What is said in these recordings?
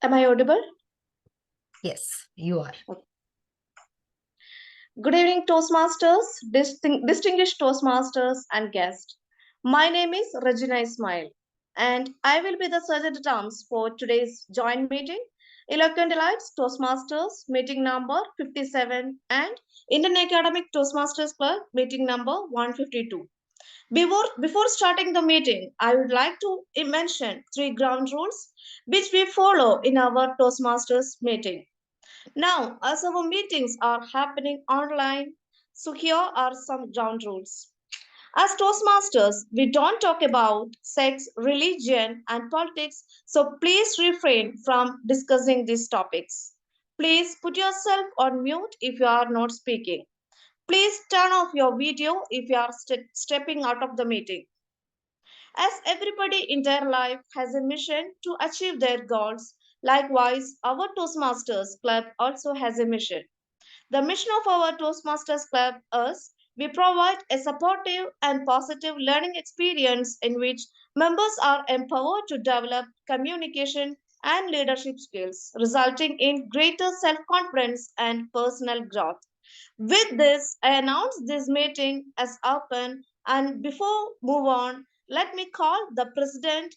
Am I audible? Yes, you are. Good evening, Toastmasters, distinguished Toastmasters, and guests. My name is Regina Ismail, and I will be the surgeon at arms for today's joint meeting. Eloquent Elites Toastmasters meeting number 57 and Indian Academic Toastmasters Club meeting number 152. Before starting the meeting, I would like to mention three ground rules which we follow in our Toastmasters meeting. Now, as our meetings are happening online, so here are some ground rules. As Toastmasters, we don't talk about sex, religion, and politics, so please refrain from discussing these topics. Please put yourself on mute if you are not speaking. Please turn off your video if you are stepping out of the meeting. As everybody in their life has a mission to achieve their goals, likewise, our Toastmasters Club also has a mission. The mission of our Toastmasters Club is we provide a supportive and positive learning experience in which members are empowered to develop communication and leadership skills, resulting in greater self confidence and personal growth. With this, I announce this meeting as open, and before move on, let me call the president,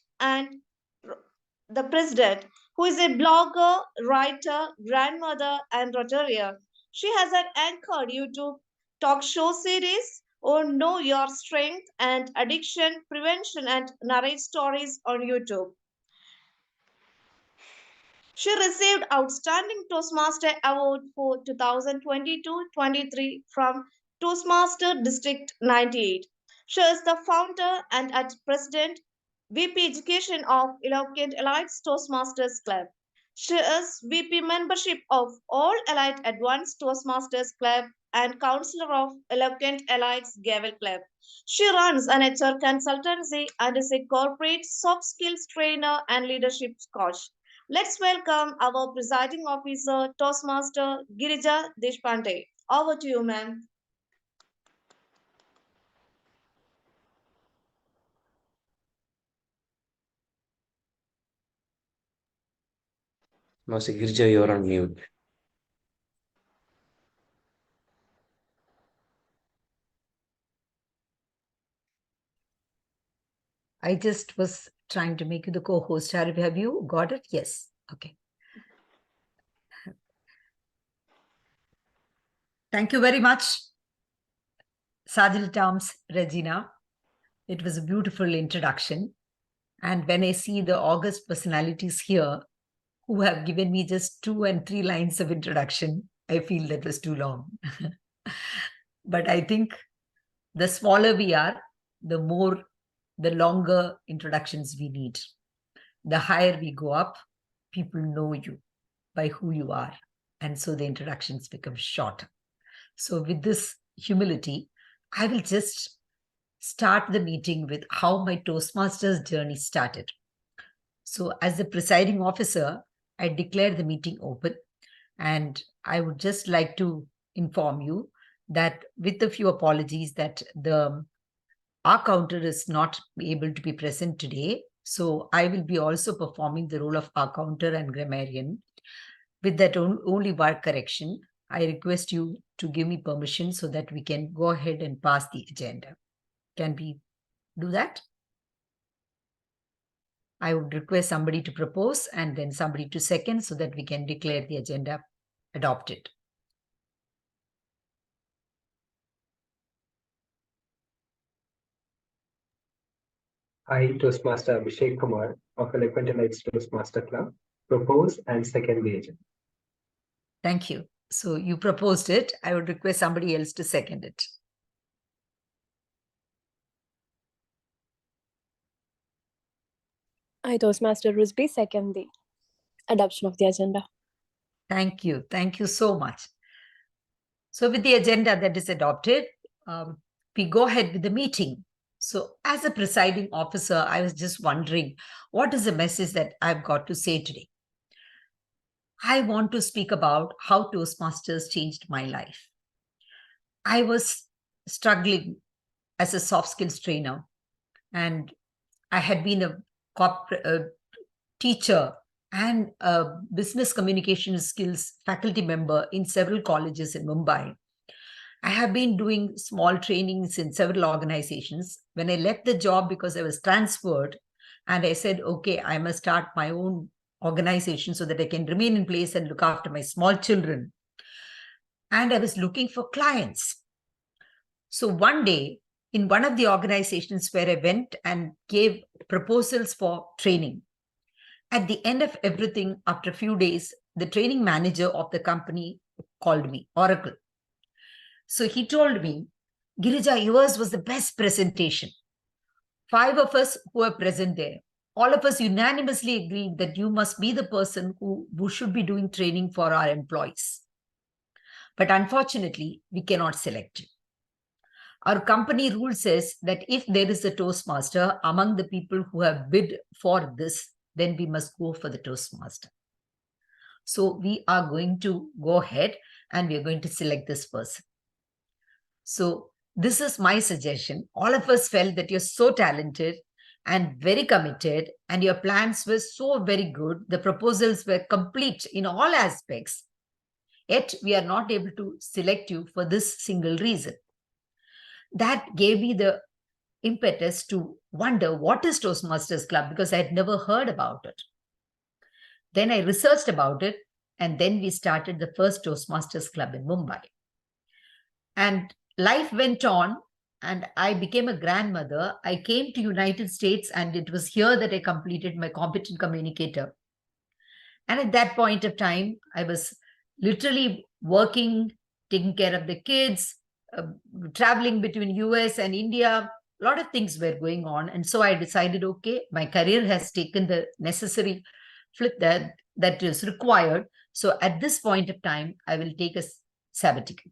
who is a blogger, writer, grandmother, and Rotarian. She has an anchored YouTube talk show series on Know Your Strength and Addiction Prevention and narrate stories on YouTube. She received Outstanding Toastmaster Award for 2022-23 from Toastmaster District 98. She is the founder and at President VP Education of Eloquent Elites Toastmasters Club. She is VP membership of All Elite Advanced Toastmasters Club and counselor of Eloquent Elites Gavel Club. She runs an HR consultancy and is a corporate soft skills trainer and leadership coach. Let's welcome our presiding officer, Toastmaster Girija Deshpande. Over to you, ma'am. Master Girja, you're on mute. I just was trying to make you the co-host. Have you got it? Yes. Okay. Thank you very much, Sajil Toms, Regina. It was a beautiful introduction. And when I see the august personalities here who have given me just 2 and 3 lines of introduction, I feel that was too long. But I think the smaller we are, the longer introductions we need. The higher we go up, people know you by who you are. And so the introductions become shorter. So with this humility, I will just start the meeting with how my Toastmasters journey started. So as the presiding officer, I declare the meeting open. And I would just like to inform you that with a few apologies that our counter is not able to be present today. So I will be also performing the role of our counter and grammarian. With that only word correction, I request you to give me permission so that we can go ahead and pass the agenda. Can we do that? I would request somebody to propose and then somebody to second so that we can declare the agenda adopted. I, Toastmaster Abhishek Kumar of Eloquent Elites Toastmaster Club, propose and second the agenda. Thank you. So you proposed it. I would request somebody else to second it. I, Toastmaster Rusby, second the adoption of the agenda. Thank you. Thank you so much. So with the agenda that is adopted, we go ahead with the meeting. So as a presiding officer, I was just wondering, what is the message that I've got to say today? I want to speak about how Toastmasters changed my life. I was struggling as a soft skills trainer, and I had been a teacher and a business communication skills faculty member in several colleges in Mumbai. I have been doing small trainings in several organizations. When I left the job because I was transferred, and I said, okay, I must start my own organization so that I can remain in place and look after my small children. And I was looking for clients. So one day, in one of the organizations where I went and gave proposals for training, at the end of everything, after a few days, the training manager of the company called me, Oracle. So he told me, Girija, yours was the best presentation. 5 of us who were present there, all of us unanimously agreed that you must be the person who should be doing training for our employees. But unfortunately, we cannot select you. Our company rule says that if there is a Toastmaster among the people who have bid for this, then we must go for the Toastmaster. So we are going to go ahead and we are going to select this person. So this is my suggestion. All of us felt that you're so talented and very committed, and your plans were so very good. The proposals were complete in all aspects. Yet we are not able to select you for this single reason. That gave me the impetus to wonder what is Toastmasters Club, because I had never heard about it. Then I researched about it, and then we started the first Toastmasters Club in Mumbai. And life went on, and I became a grandmother. I came to United States, and it was here that I completed my competent communicator. And at that point of time, I was literally working, taking care of the kids, traveling between US and India. A lot of things were going on. And so I decided, okay, my career has taken the necessary flip that is required. So at this point of time, I will take a sabbatical.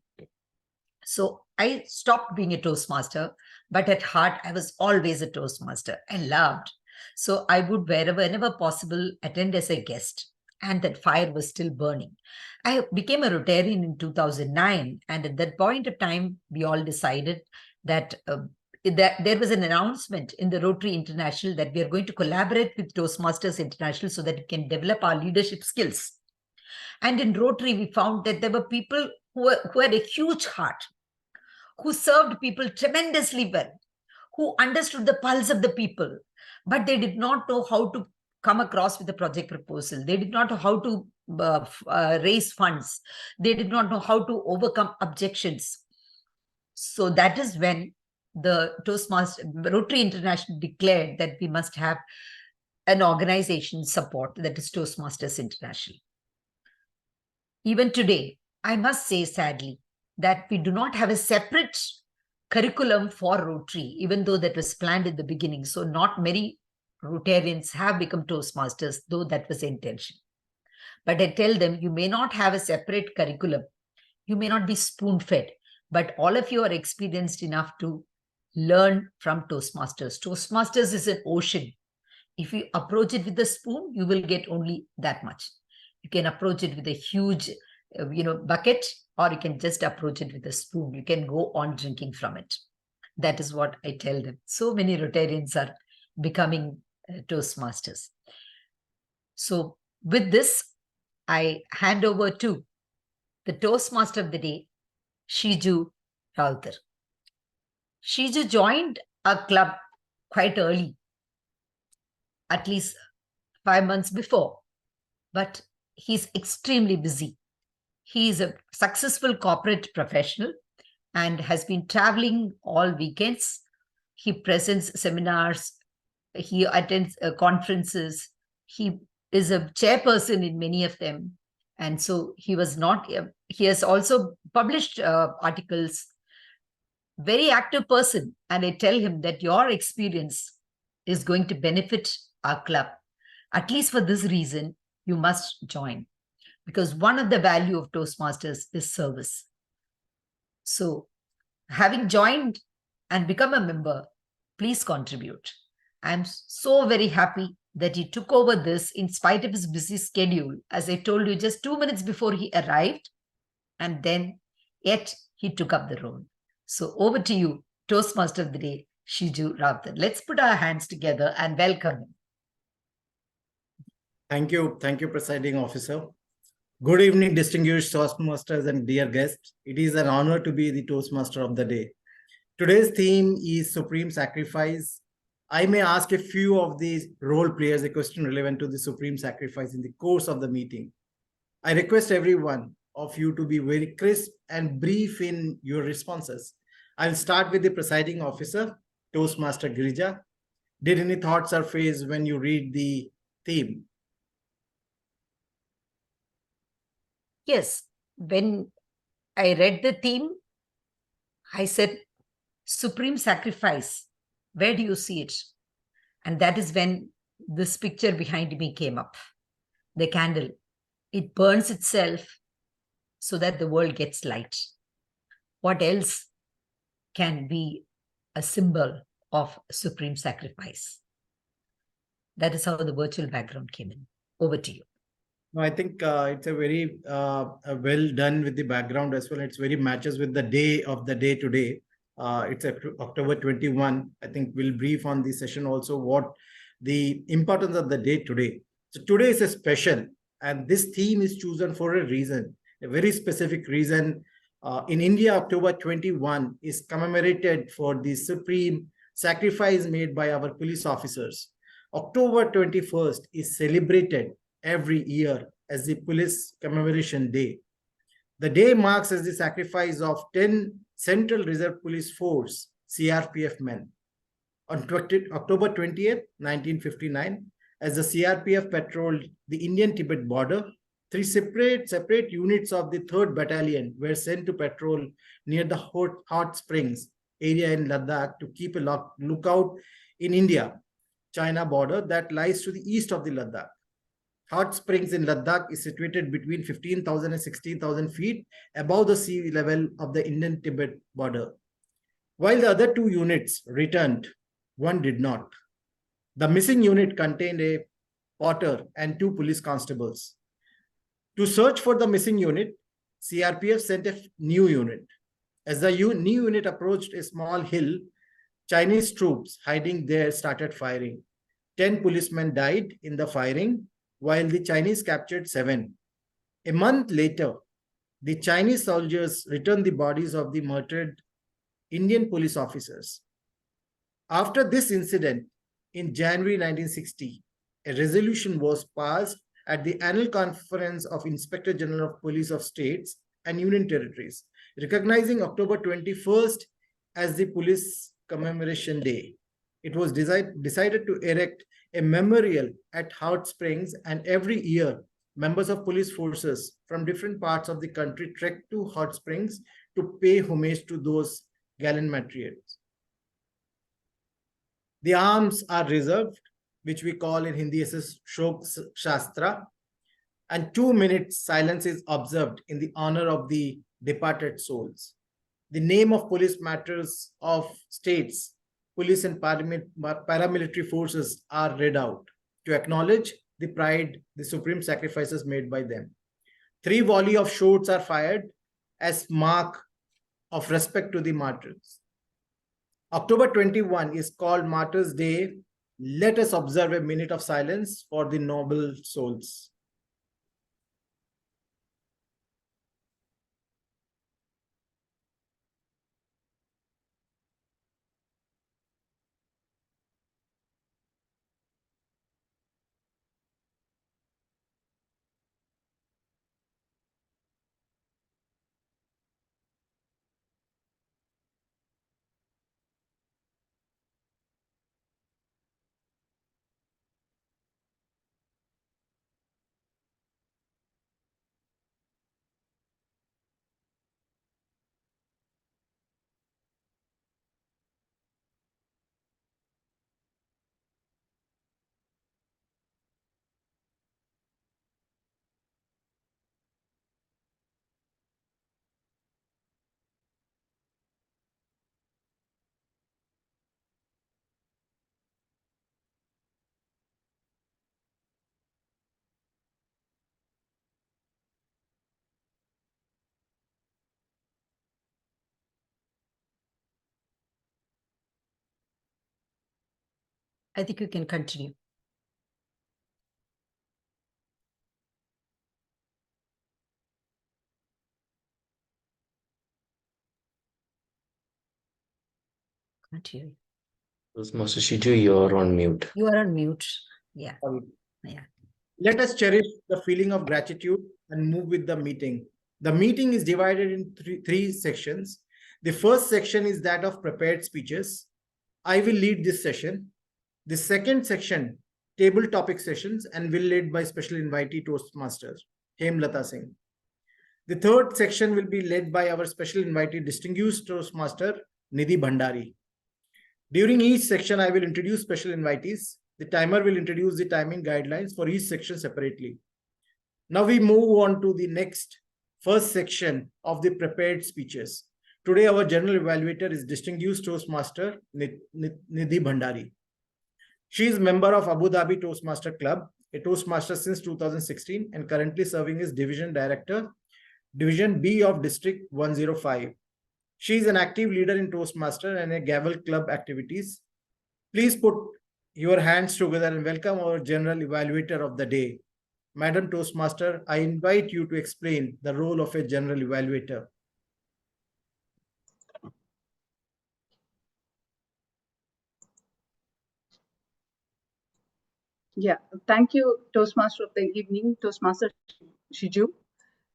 So I stopped being a Toastmaster, but at heart, I was always a Toastmaster. I loved. So I would, whenever possible, attend as a guest. And that fire was still burning. I became a Rotarian in 2009. And at that point of time, we all decided that there was an announcement in the Rotary International that we are going to collaborate with Toastmasters International so that we can develop our leadership skills. And in Rotary, we found that there were people who had a huge heart, who served people tremendously well, who understood the pulse of the people, but they did not know how to come across with a project proposal. They did not know how to raise funds. They did not know how to overcome objections. So that is when the Rotary International declared that we must have an organization support, that is Toastmasters International. Even today, I must say sadly that we do not have a separate curriculum for Rotary, even though that was planned in the beginning. So not many Rotarians have become Toastmasters, though that was the intention. But I tell them, you may not have a separate curriculum. You may not be spoon-fed, but all of you are experienced enough to learn from Toastmasters. Toastmasters is an ocean. If you approach it with a spoon, you will get only that much. You can approach it with a huge, bucket, or you can just approach it with a spoon. You can go on drinking from it. That is what I tell them. So many Rotarians are becoming Toastmasters. So with this, I hand over to the Toastmaster of the day, Shiju Rautar. Shiju joined our club quite early, at least 5 months before, but he's extremely busy. He is a successful corporate professional and has been traveling all weekends. He presents seminars, he attends conferences, he is a chairperson in many of them. And so he has also published articles, very active person. And I tell him that your experience is going to benefit our club. At least for this reason, you must join. Because one of the value of Toastmasters is service. So having joined and become a member, please contribute. I'm so very happy that he took over this in spite of his busy schedule. As I told you, just 2 minutes before he arrived, and then yet he took up the role. So over to you, Toastmaster of the Day, Shiju Rautar. Let's put our hands together and welcome him. Thank you, Presiding Officer. Good evening, distinguished Toastmasters and dear guests. It is an honor to be the Toastmaster of the day. Today's theme is Supreme Sacrifice. I may ask a few of these role players a question relevant to the Supreme Sacrifice in the course of the meeting. I request every one of you to be very crisp and brief in your responses. I'll start with the Presiding Officer, Toastmaster Girija. Did any thoughts surface when you read the theme? Yes, when I read the theme, I said, Supreme Sacrifice, where do you see it? And that is when this picture behind me came up. The candle, it burns itself so that the world gets light. What else can be a symbol of supreme sacrifice? That is how the virtual background came in. Over to you. No, I think it's a very well done with the background as well. It's very matches with the day of the day today. It's October 21. I think we'll brief on the session also what the importance of the day today. So today is a special, and this theme is chosen for a reason, a very specific reason. In India, October 21 is commemorated for the supreme sacrifice made by our police officers. October 21st is celebrated every year as the Police Commemoration Day. The day marks as the sacrifice of 10 Central Reserve Police Force CRPF men. On October 20th, 1959, as the CRPF patrolled the Indian-Tibet border, three separate units of the 3rd Battalion were sent to patrol near the hot springs area in Ladakh to keep a lookout in India-China border that lies to the east of the Ladakh. Hot springs in Ladakh is situated between 15,000 and 16,000 feet above the sea level of the Indian-Tibet border. While the other two units returned, one did not. The missing unit contained a porter and 2 police constables. To search for the missing unit, CRPF sent a new unit. As the new unit approached a small hill, Chinese troops hiding there started firing. 10 policemen died in the firing, while the Chinese captured 7. A month later, the Chinese soldiers returned the bodies of the murdered Indian police officers. After this incident, in January 1960, a resolution was passed at the annual conference of Inspector General of Police of States and Union Territories, recognizing October 21st as the Police Commemoration Day. It was decided to erect a memorial at Hot Springs, and every year, members of police forces from different parts of the country trek to Hot Springs to pay homage to those gallant patriots. The arms are reserved, which we call in Hindi as Shok Shastra, and 2 minutes silence is observed in the honor of the departed souls. The name of police matters of states, police and paramilitary forces are read out to acknowledge the pride, the supreme sacrifices made by them. 3 volleys of shots are fired as mark of respect to the martyrs. October 21 is called Martyrs' Day. Let us observe a minute of silence for the noble souls. I think you can continue. Not hear you. Toastmaster Shiju, you're on mute. You are on mute. Yeah. Sorry. Yeah. Let us cherish the feeling of gratitude and move with the meeting. The meeting is divided in three sections. The first section is that of prepared speeches. I will lead this session. The second section, table topic sessions, and will led by special invitee Toastmasters, Hemlata Singh. The third section will be led by our special invitee, distinguished Toastmaster, Nidhi Bhandari. During each section, I will introduce special invitees. The timer will introduce the timing guidelines for each section separately. Now we move on to the first section of the prepared speeches. Today, our general evaluator is distinguished Toastmaster Nidhi Bhandari. She is member of Abu Dhabi Toastmaster Club, a Toastmaster since 2016, and currently serving as Division Director, Division B of District 105. She is an active leader in Toastmaster and a Gavel Club activities. Please put your hands together and welcome our general evaluator of the day. Madam Toastmaster, I invite you to explain the role of a general evaluator. Yeah, thank you, Toastmaster of the evening, Toastmaster Shiju.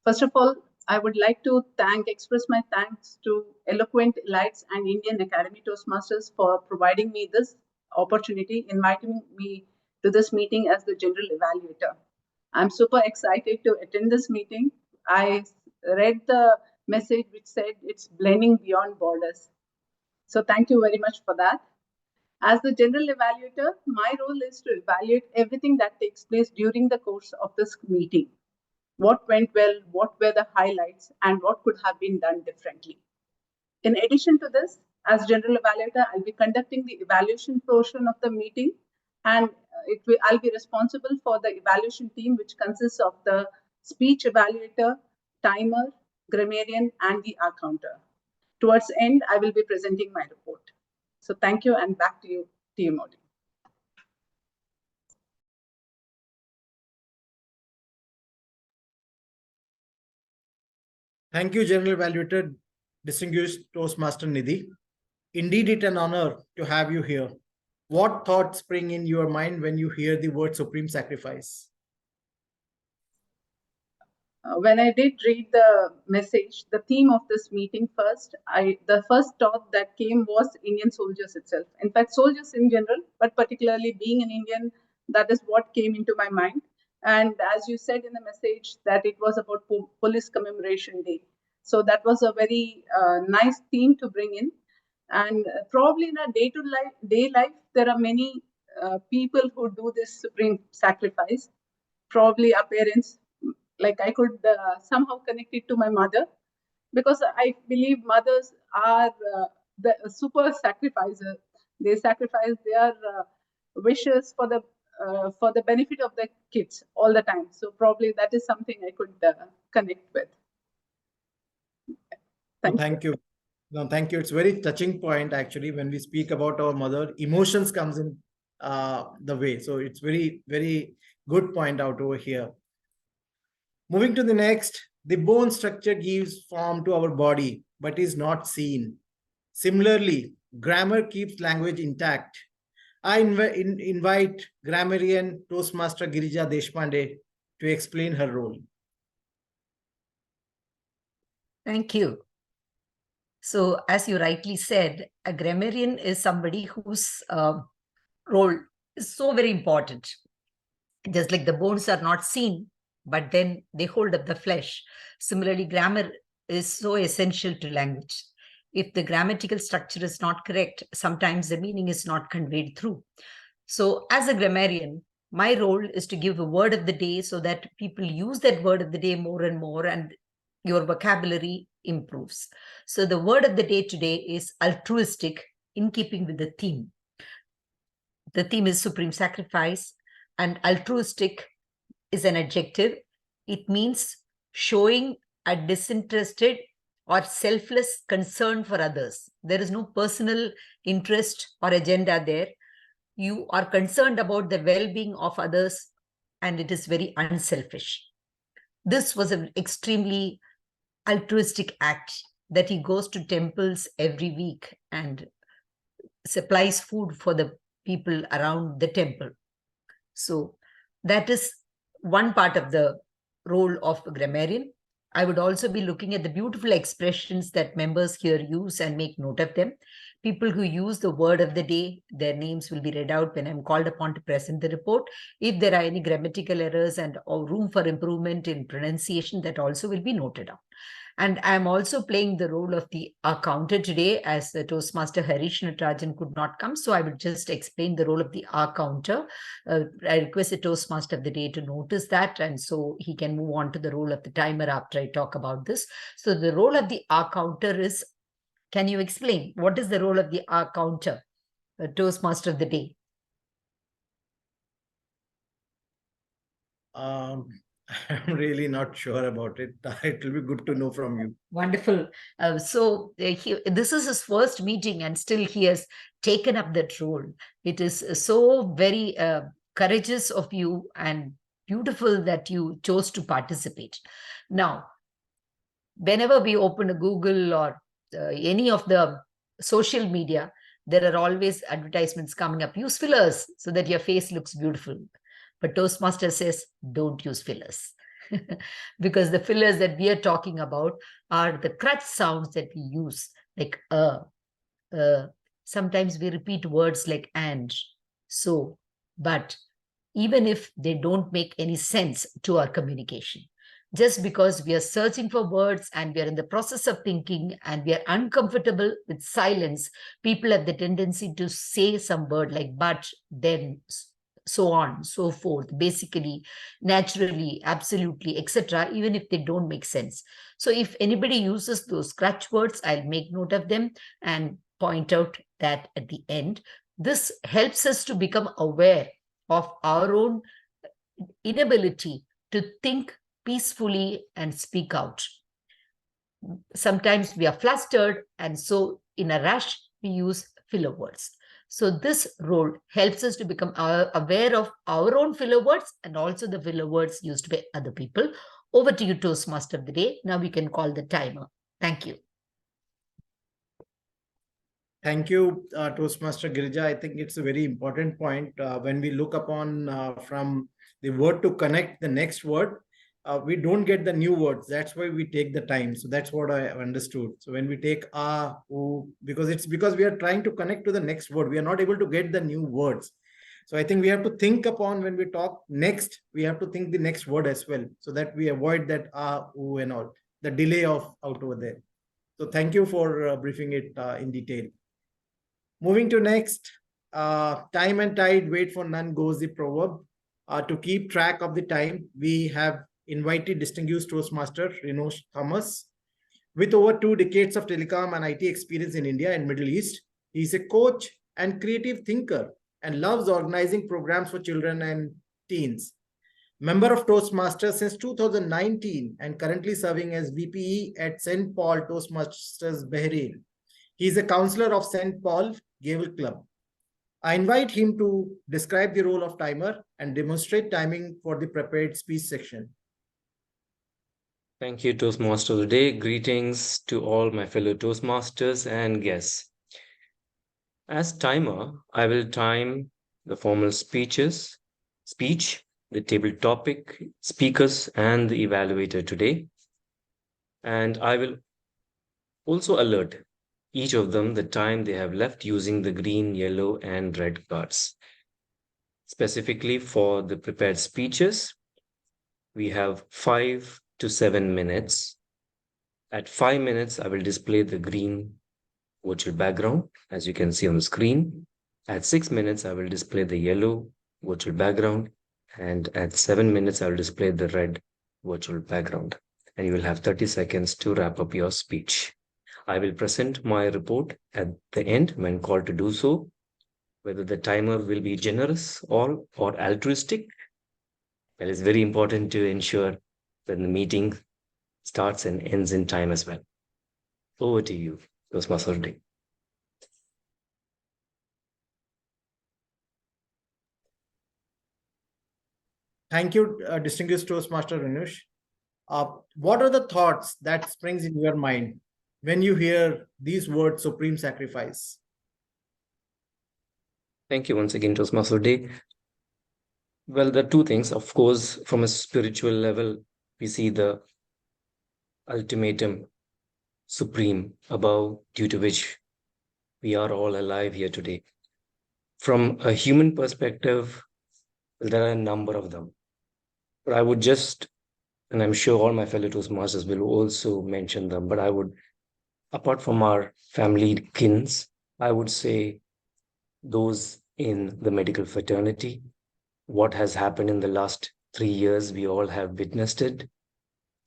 First of all, I would like to express my thanks to Eloquent Elites and Indian Academy Toastmasters for providing me this opportunity, inviting me to this meeting as the general evaluator. I'm super excited to attend this meeting. I read the message which said it's blending beyond borders. So thank you very much for that. As the general evaluator, my role is to evaluate everything that takes place during the course of this meeting. What went well, what were the highlights, and what could have been done differently. In addition to this, as general evaluator, I'll be conducting the evaluation portion of the meeting, and I'll be responsible for the evaluation team, which consists of the speech evaluator, timer, grammarian, and the accounter. Towards the end, I will be presenting my report. So thank you, and back to you, TMOD. Thank you, General Evaluator, distinguished Toastmaster Nidhi. Indeed, it's an honor to have you here. What thoughts spring in your mind when you hear the word supreme sacrifice? When I did read the message, the theme of this meeting the first thought that came was Indian soldiers itself. In fact, soldiers in general, but particularly being an Indian, that is what came into my mind. And as you said in the message, that it was about Police Commemoration Day. So that was a very nice theme to bring in. And probably in a day-to-day life, there are many people who do this supreme sacrifice. Probably our parents, like I could somehow connect it to my mother, because I believe mothers are the super sacrificer. They sacrifice their wishes for the benefit of the kids all the time. So probably that is something I could connect with. Thank you. No, thank you. It's a very touching point, actually, when we speak about our mother, emotions comes in the way. So it's very, very good point out over here. Moving to the next, the bone structure gives form to our body, but is not seen. Similarly, grammar keeps language intact. I invite grammarian Toastmaster Girija Deshpande to explain her role. Thank you. So, as you rightly said, a grammarian is somebody whose role is so very important. Just like the bones are not seen, but then they hold up the flesh. Similarly, grammar is so essential to language. If the grammatical structure is not correct, sometimes the meaning is not conveyed through. So, as a grammarian, my role is to give a word of the day so that people use that word of the day more and more, and your vocabulary improves. So the word of the day today is altruistic, in keeping with the theme. The theme is supreme sacrifice, and altruistic is an adjective. It means showing a disinterested or selfless concern for others. There is no personal interest or agenda there. You are concerned about the well-being of others, and it is very unselfish. This was an extremely altruistic act, that he goes to temples every week and supplies food for the people around the temple. So that is one part of the role of a grammarian. I would also be looking at the beautiful expressions that members here use and make note of them. People who use the word of the day, their names will be read out when I'm called upon to present the report. If there are any grammatical errors and or room for improvement in pronunciation, that also will be noted down. And I'm also playing the role of the counter today, as the Toastmaster Harish Natarajan could not come. So I would just explain the role of the counter. I request the Toastmaster of the day to notice that, and so he can move on to the role of the timer after I talk about this. So the role of the counter is, can you explain what is the role of the counter, the Toastmaster of the day? I'm really not sure about it. It will be good to know from you. Wonderful. This is his first meeting, and still he has taken up that role. It is so very courageous of you and beautiful that you chose to participate. Now, whenever we open a Google or any of the social media, there are always advertisements coming up. Use fillers so that your face looks beautiful. But Toastmaster says, don't use fillers. Because the fillers that we are talking about are the crutch sounds that we use, like sometimes we repeat words like and, so, but, even if they don't make any sense to our communication. Just because we are searching for words and we are in the process of thinking and we are uncomfortable with silence, people have the tendency to say some word like but, then, so on, so forth, basically, naturally, absolutely, etc., even if they don't make sense. So if anybody uses those scratch words, I'll make note of them and point out that at the end. This helps us to become aware of our own inability to think peacefully and speak out. Sometimes we are flustered, and so in a rush, we use filler words. So this role helps us to become aware of our own filler words and also the filler words used by other people. Over to you, Toastmaster of the day. Now we can call the timer. Thank you. Thank you, Toastmaster Girija. I think it's a very important point. When we look upon from the word to connect the next word, we don't get the new words. That's why we take the time. So that's what I understood. So when we take because we are trying to connect to the next word, we are not able to get the new words. So I think we have to think upon when we talk next, we have to think the next word as well, so that we avoid that and all, the delay of out over there. So thank you for briefing it in detail. Moving to next, time and tide wait for none goes the proverb. To keep track of the time, we have invited distinguished Toastmaster Rinosh Thomas. With over 2 decades of telecom and IT experience in India and Middle East, he is a coach and creative thinker and loves organizing programs for children and teens. Member of Toastmasters since 2019 and currently serving as VPE at St. Paul Toastmasters Bahrain. He is a counselor of St. Paul Gavel Club. I invite him to describe the role of timer and demonstrate timing for the prepared speech section. Thank you, Toastmaster of the day. Greetings to all my fellow Toastmasters and guests. As timer, I will time the formal speech, the table topic, speakers, and the evaluator today. And I will also alert each of them the time they have left using the green, yellow, and red cards. Specifically for the prepared speeches, we have 5 to 7 minutes. At 5 minutes, I will display the green virtual background, as you can see on the screen. At 6 minutes, I will display the yellow virtual background. And at 7 minutes, I will display the red virtual background. And you will have 30 seconds to wrap up your speech. I will present my report at the end when called to do so. Whether the timer will be generous or altruistic, well, it's very important to ensure that the meeting starts and ends in time as well. Over to you, Toastmaster of the day. Thank you, distinguished Toastmaster Rinush. What are the thoughts that springs in your mind when you hear these words, supreme sacrifice? Thank you once again, Toastmaster Day. Well, there are two things. Of course, from a spiritual level, we see the ultimatum supreme above, due to which we are all alive here today. From a human perspective, well, there are a number of them. But I would just, and I'm sure all my fellow Toastmasters will also mention them, but I would, apart from our family kins, I would say those in the medical fraternity. What has happened in the last 3 years, we all have witnessed it.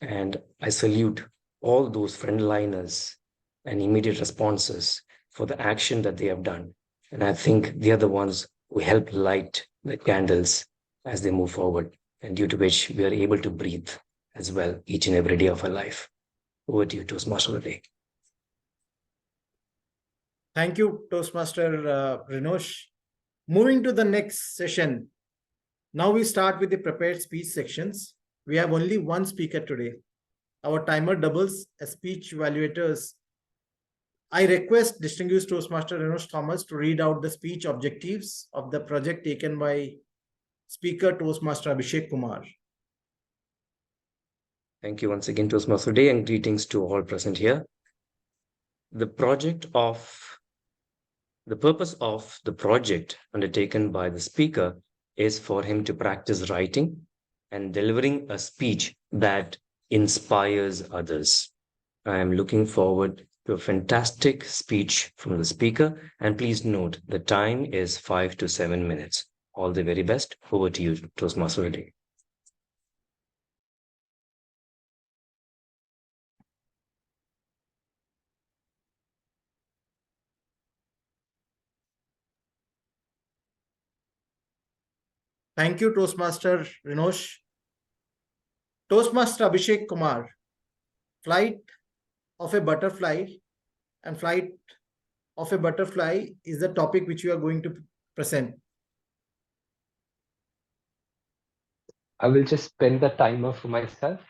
And I salute all those frontliners and immediate responses for the action that they have done. And I think they are the ones who help light the candles as they move forward, and due to which we are able to breathe as well each and every day of our life. Over to you, Toastmaster of the Day. Thank you, Toastmaster Rinosh. Moving to the next session. Now we start with the prepared speech sections. We have only one speaker today. Our timer doubles as speech evaluators. I request distinguished Toastmaster Rinosh Thomas to read out the speech objectives of the project taken by Speaker Toastmaster Abhishek Kumar. Thank you once again, Toastmaster Day, and greetings to all present here. The purpose of the project undertaken by the speaker is for him to practice writing and delivering a speech that inspires others. I am looking forward to a fantastic speech from the speaker, and please note the time is 5 to 7 minutes. All the very best. Over to you, Toastmaster Day. Thank you, Toastmaster Rinosh. Toastmaster Abhishek Kumar, flight of a butterfly and flight of a butterfly is the topic which you are going to present. I will just spend the timer for myself.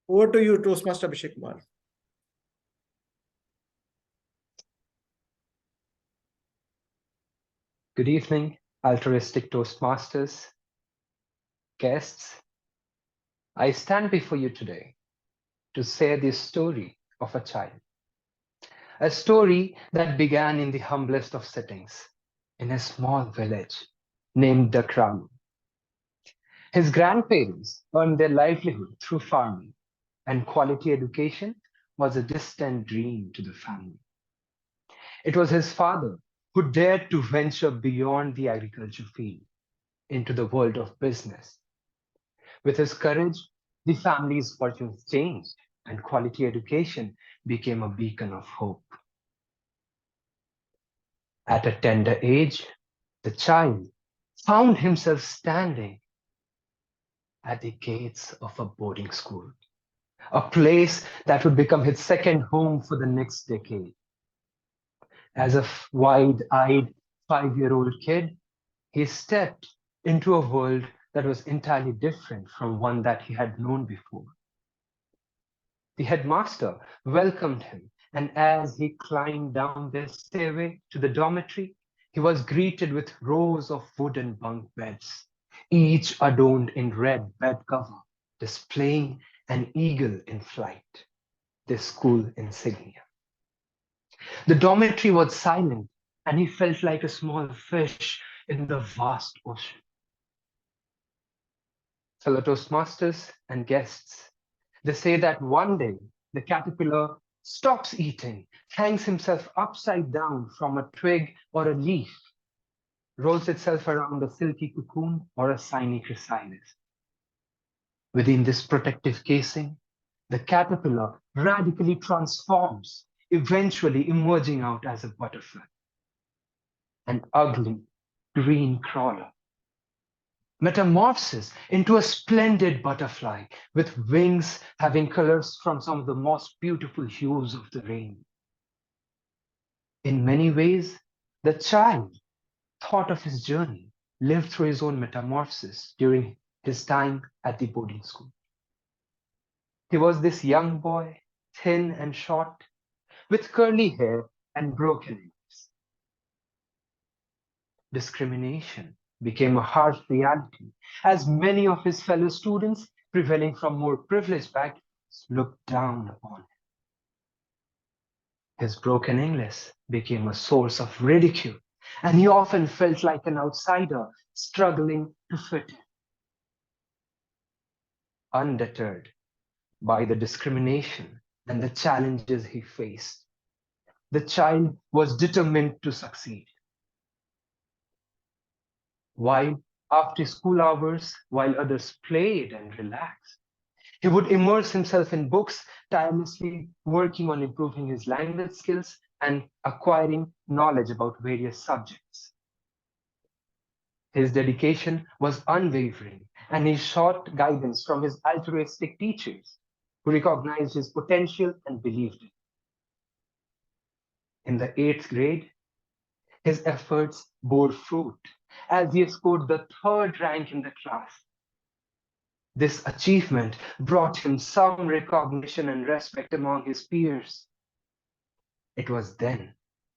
Over to you, Toastmaster Abhishek Kumar. Good evening, altruistic Toastmasters, guests. I stand before you today to share the story of a child. A story that began in the humblest of settings, in a small village named Dakram. His grandparents earned their livelihood through farming, and quality education was a distant dream to the family. It was his father who dared to venture beyond the agriculture field into the world of business. With his courage, the family's fortunes changed, and quality education became a beacon of hope. At a tender age, the child found himself standing at the gates of a boarding school, a place that would become his second home for the next decade. As a wide-eyed 5-year-old kid, he stepped into a world that was entirely different from one that he had known before. The headmaster welcomed him, and as he climbed down the stairway to the dormitory, he was greeted with rows of wooden bunk beds, each adorned in red bed cover, displaying an eagle in flight, the school insignia. The dormitory was silent, and he felt like a small fish in the vast ocean. Fellow Toastmasters and guests, they say that one day the caterpillar stops eating, hangs himself upside down from a twig or a leaf, rolls itself around a silky cocoon or a shiny chrysalis. Within this protective casing, the caterpillar radically transforms, eventually emerging out as a butterfly, an ugly green crawler. Metamorphosis into a splendid butterfly with wings having colors from some of the most beautiful hues of the rain. In many ways, the child thought of his journey, lived through his own metamorphosis during his time at the boarding school. He was this young boy, thin and short, with curly hair and broken lips. Discrimination became a harsh reality as many of his fellow students, prevailing from more privileged backgrounds, looked down upon him. His broken English became a source of ridicule, and he often felt like an outsider struggling to fit in. Undeterred by the discrimination and the challenges he faced, the child was determined to succeed. While after school hours, while others played and relaxed, he would immerse himself in books, tirelessly working on improving his language skills and acquiring knowledge about various subjects. His dedication was unwavering, and he sought guidance from his altruistic teachers who recognized his potential and believed in him. In the 8th grade, his efforts bore fruit as he scored the 3rd rank in the class. This achievement brought him some recognition and respect among his peers. It was then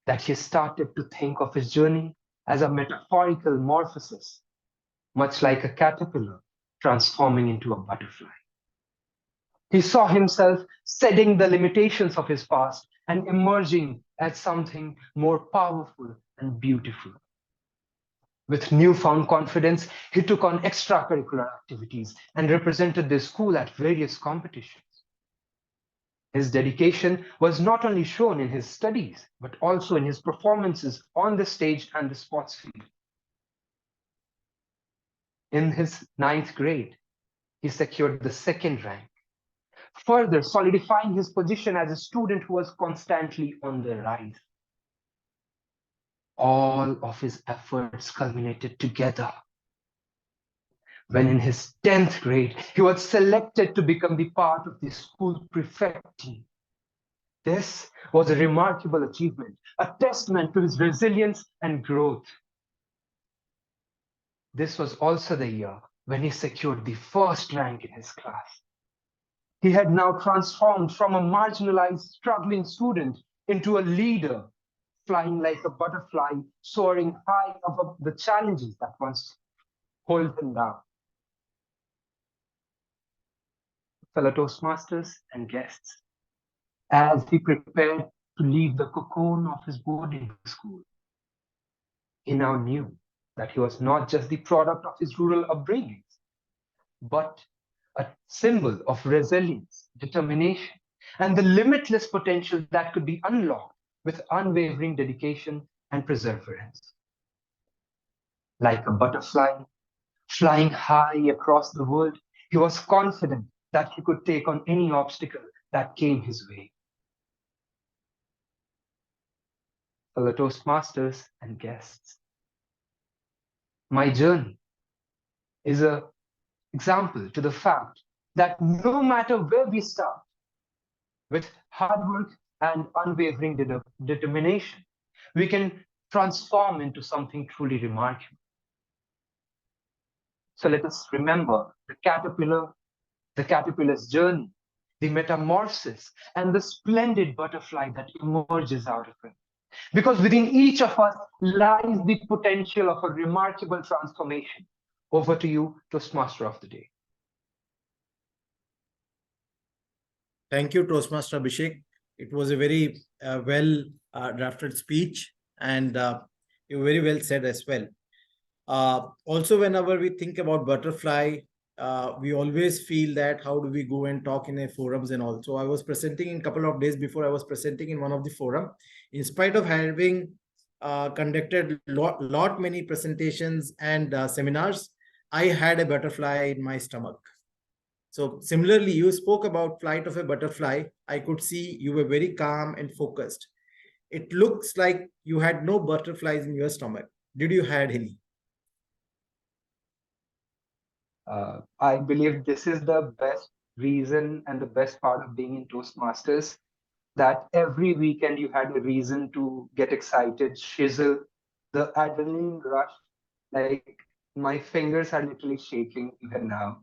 that he started to think of his journey as a metaphorical morphosis, much like a caterpillar transforming into a butterfly. He saw himself shedding the limitations of his past and emerging as something more powerful and beautiful. With newfound confidence, he took on extracurricular activities and represented the school at various competitions. His dedication was not only shown in his studies, but also in his performances on the stage and the sports field. In his 9th grade, he secured the 2nd rank, further solidifying his position as a student who was constantly on the rise. All of his efforts culminated together when in his 10th grade, he was selected to become the part of the school prefect team. This was a remarkable achievement, a testament to his resilience and growth. This was also the year when he secured the 1st rank in his class. He had now transformed from a marginalized, struggling student into a leader, flying like a butterfly, soaring high above the challenges that once held him down. Fellow Toastmasters and guests, as he prepared to leave the cocoon of his boarding school, he now knew that he was not just the product of his rural upbringing, but a symbol of resilience, determination, and the limitless potential that could be unlocked with unwavering dedication and perseverance. Like a butterfly flying high across the world, he was confident that he could take on any obstacle that came his way. Fellow Toastmasters and guests, my journey is an example to the fact that no matter where we start, with hard work and unwavering determination, we can transform into something truly remarkable. So let us remember the caterpillar's journey, the metamorphosis, and the splendid butterfly that emerges out of it. Because within each of us lies the potential of a remarkable transformation. Over to you, Toastmaster of the Day. Thank you, Toastmaster Abhishek. It was a very well drafted speech, and you very well said as well. Also, whenever we think about butterfly, we always feel that how do we go and talk in a forums and all. So I was presenting in a couple of days before, I was presenting in one of the forum. In spite of having conducted lot many presentations and seminars, I had a butterfly in my stomach. So similarly, you spoke about flight of a butterfly. I could see you were very calm and focused. It looks like you had no butterflies in your stomach. Did you had any? I believe this is the best reason and the best part of being in Toastmasters, that every weekend you had a reason to get excited, shizzle, the adrenaline rush. Like my fingers are literally shaking even now.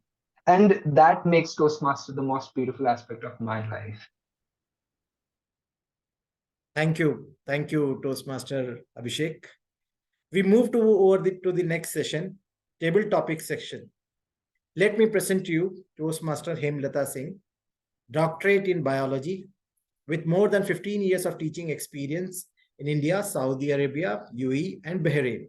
And that makes Toastmaster the most beautiful aspect of my life. Thank you, Toastmaster Abhishek. We move to the next session, table topic section. Let me present to you Toastmaster Hemlata Singh, doctorate in biology, with more than 15 years of teaching experience in India, Saudi Arabia, UAE, and Bahrain.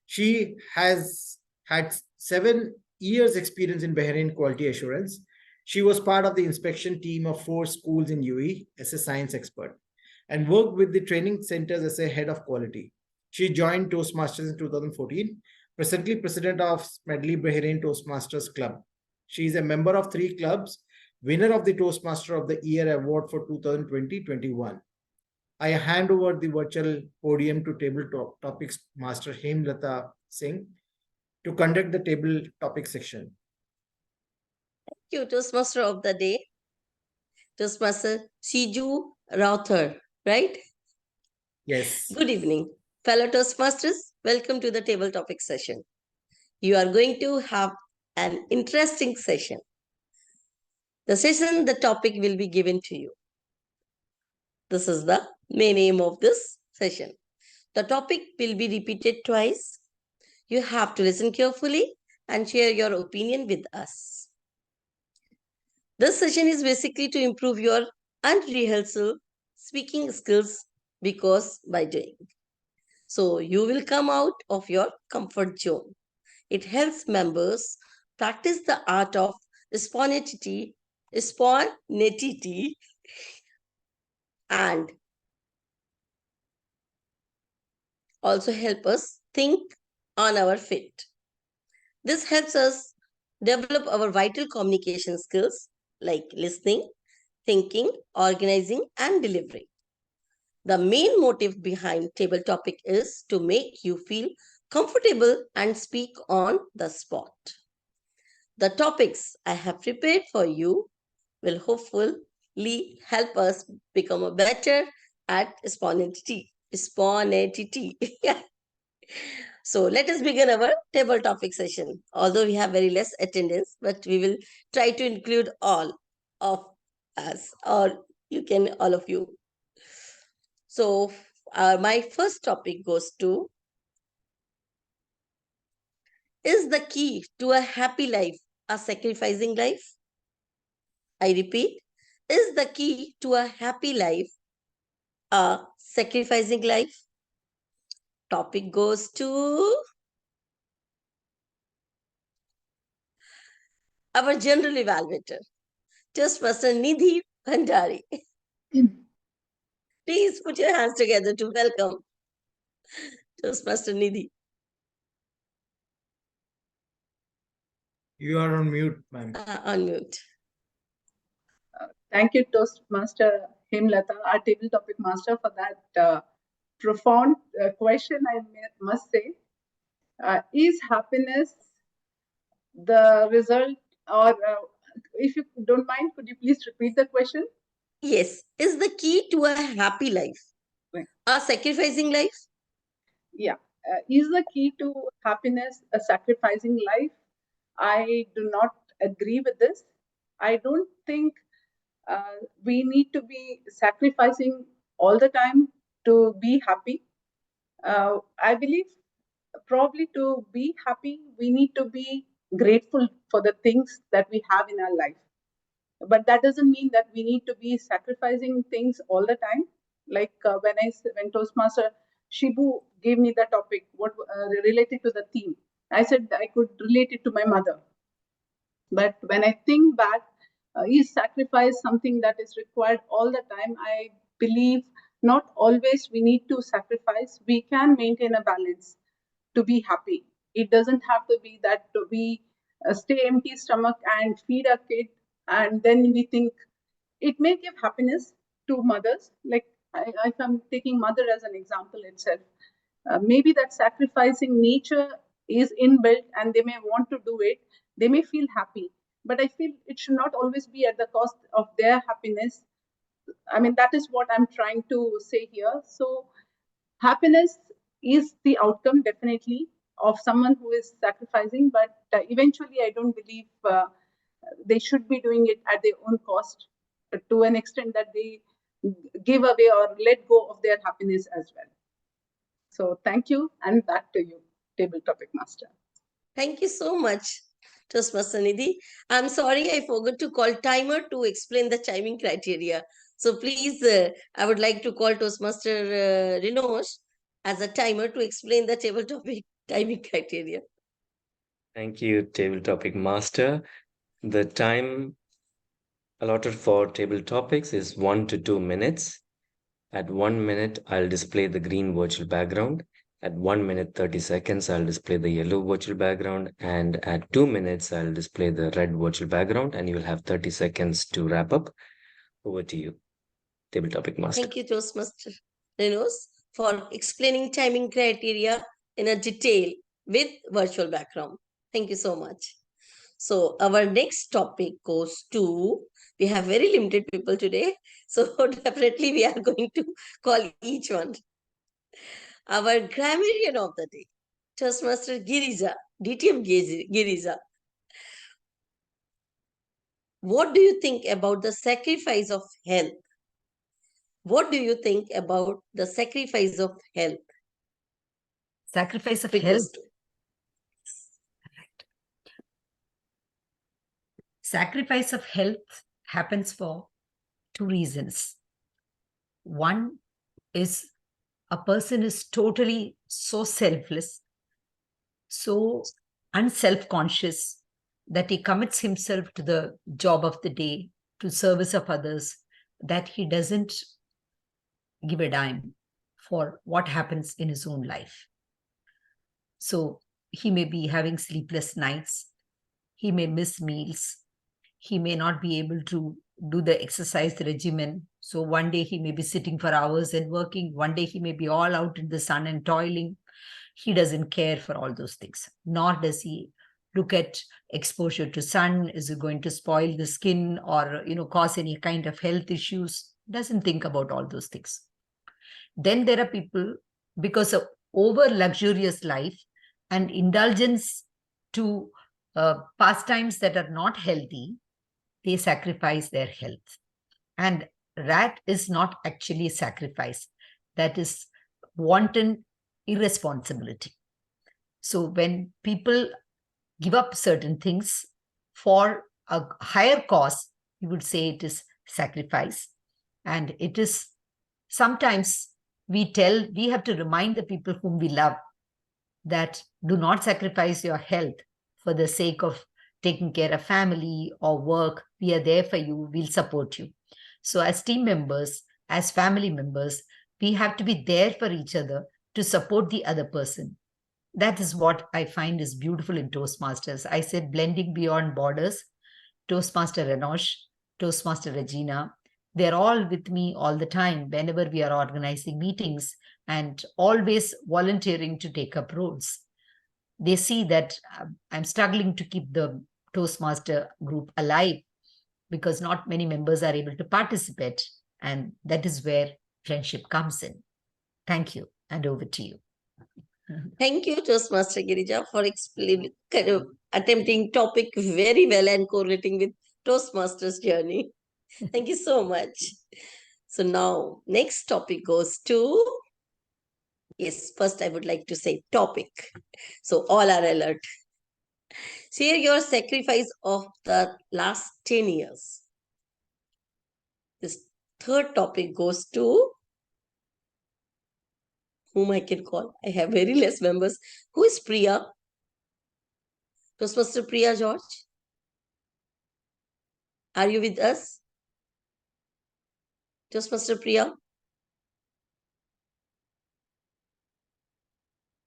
She has had 7 years experience in Bahrain quality assurance. She was part of the inspection team of 4 schools in UAE as a science expert and worked with the training centers as a head of quality. She joined Toastmasters in 2014, presently president of Medley Bahrain Toastmasters Club. She is a member of 3 clubs, winner of the Toastmaster of the Year award for 2020-21. I hand over the virtual podium to Table Topics Master Hemlata Singh to conduct the table topic section. Thank you, Toastmaster of the day, Toastmaster Shiju Rauthar, right? Yes. Good evening, fellow Toastmasters. Welcome to the table topic session. You are going to have an interesting session. The topic will be given to you. This is the main aim of this session. The topic will be repeated twice. You have to listen carefully and share your opinion with us. This session is basically to improve your unrehearsal speaking skills because by doing. So you will come out of your comfort zone. It helps members practice the art of spontaneity, and also help us think on our feet. This helps us develop our vital communication skills like listening, thinking, organizing, and delivering. The main motive behind table topic is to make you feel comfortable and speak on the spot. The topics I have prepared for you will hopefully help us become better at spontaneity. So let us begin our table topic session. Although we have very less attendance, but we will try to include all of us, or all of you. So my first topic goes to, is the key to a happy life a sacrificing life? I repeat, is the key to a happy life a sacrificing life? Topic goes to our general evaluator, Toastmaster Nidhi Bhandari. Please put your hands together to welcome Toastmaster Nidhi. You are on mute, ma'am. On mute. Thank you, Toastmaster Hemlata, our table topic master, for that profound question, I must say. Is happiness the result, or if you don't mind, could you please repeat the question? Yes. Is the key to a happy life a sacrificing life? Yeah. Is the key to happiness a sacrificing life? I do not agree with this. I don't think we need to be sacrificing all the time to be happy. I believe probably to be happy, we need to be grateful for the things that we have in our life. But that doesn't mean that we need to be sacrificing things all the time. Like when Toastmaster Shibu gave me the topic, what related to the theme, I said I could relate it to my mother. But when I think back, is sacrifice something that is required all the time? I believe not always we need to sacrifice. We can maintain a balance to be happy. It doesn't have to be that we stay empty stomach and feed our kid, and then we think it may give happiness to mothers. Like if I'm taking mother as an example itself, maybe that sacrificing nature is inbuilt and they may want to do it. They may feel happy, but I feel it should not always be at the cost of their happiness. I mean, that is what I'm trying to say here. So happiness is the outcome, definitely, of someone who is sacrificing, but eventually I don't believe they should be doing it at their own cost, to an extent that they give away or let go of their happiness as well. So thank you, and back to you, table topic master. Thank you so much, Toastmaster Nidhi. I'm sorry I forgot to call timer to explain the chiming criteria. So please, I would like to call Toastmaster Rinosh as a timer to explain the table topic timing criteria. Thank you, table topic master. The time allotted for table topics is 1 to 2 minutes. At 1 minute, I'll display the green virtual background. At 1 minute 30 seconds, I'll display the yellow virtual background. And at 2 minutes, I'll display the red virtual background. And you will have 30 seconds to wrap up. Over to you, table topic master. Thank you, Toastmaster Rinosh, for explaining timing criteria in a detail with virtual background. Thank you so much. So our next topic goes to, we have very limited people today, so definitely we are going to call each one. Our grammarian of the day, Toastmaster Girija, DTM Girija. What do you think about the sacrifice of health? What do you think about the sacrifice of health? Sacrifice of Request. health. Sacrifice of health happens for two reasons. One is a person is totally so selfless, so unself-conscious that he commits himself to the job of the day, to service of others, that he doesn't give a dime for what happens in his own life. So he may be having sleepless nights, he may miss meals, he may not be able to do the exercise regimen. So one day he may be sitting for hours and working, one day he may be all out in the sun and toiling. He doesn't care for all those things, nor does he look at exposure to sun. Is it going to spoil the skin or cause any kind of health issues? Doesn't think about all those things. Then there are people, because of over luxurious life and indulgence to pastimes that are not healthy, they sacrifice their health. And that is not actually sacrifice. That is wanton irresponsibility. So when people give up certain things for a higher cause, you would say it is sacrifice. And it is sometimes we have to remind the people whom we love that do not sacrifice your health for the sake of taking care of family or work. We are there for you. We'll support you. So as team members, as family members, we have to be there for each other to support the other person. That is what I find is beautiful in Toastmasters. I said blending beyond borders. Toastmaster Renosh, Toastmaster Regina, they're all with me all the time whenever we are organizing meetings and always volunteering to take up roles. They see that I'm struggling to keep the Toastmaster group alive because not many members are able to participate. And that is where friendship comes in. Thank you. And over to you. Thank you, Toastmaster Girija, for explaining, attempting topic very well and correlating with Toastmaster's journey. Thank you so much. So now, next topic goes to, yes, first I would like to say topic. So all are alert. Share your sacrifice of the last 10 years. This third topic goes to whom I can call. I have very less members. Who is Priya? Toastmaster Priya George? Are you with us? Toastmaster Priya?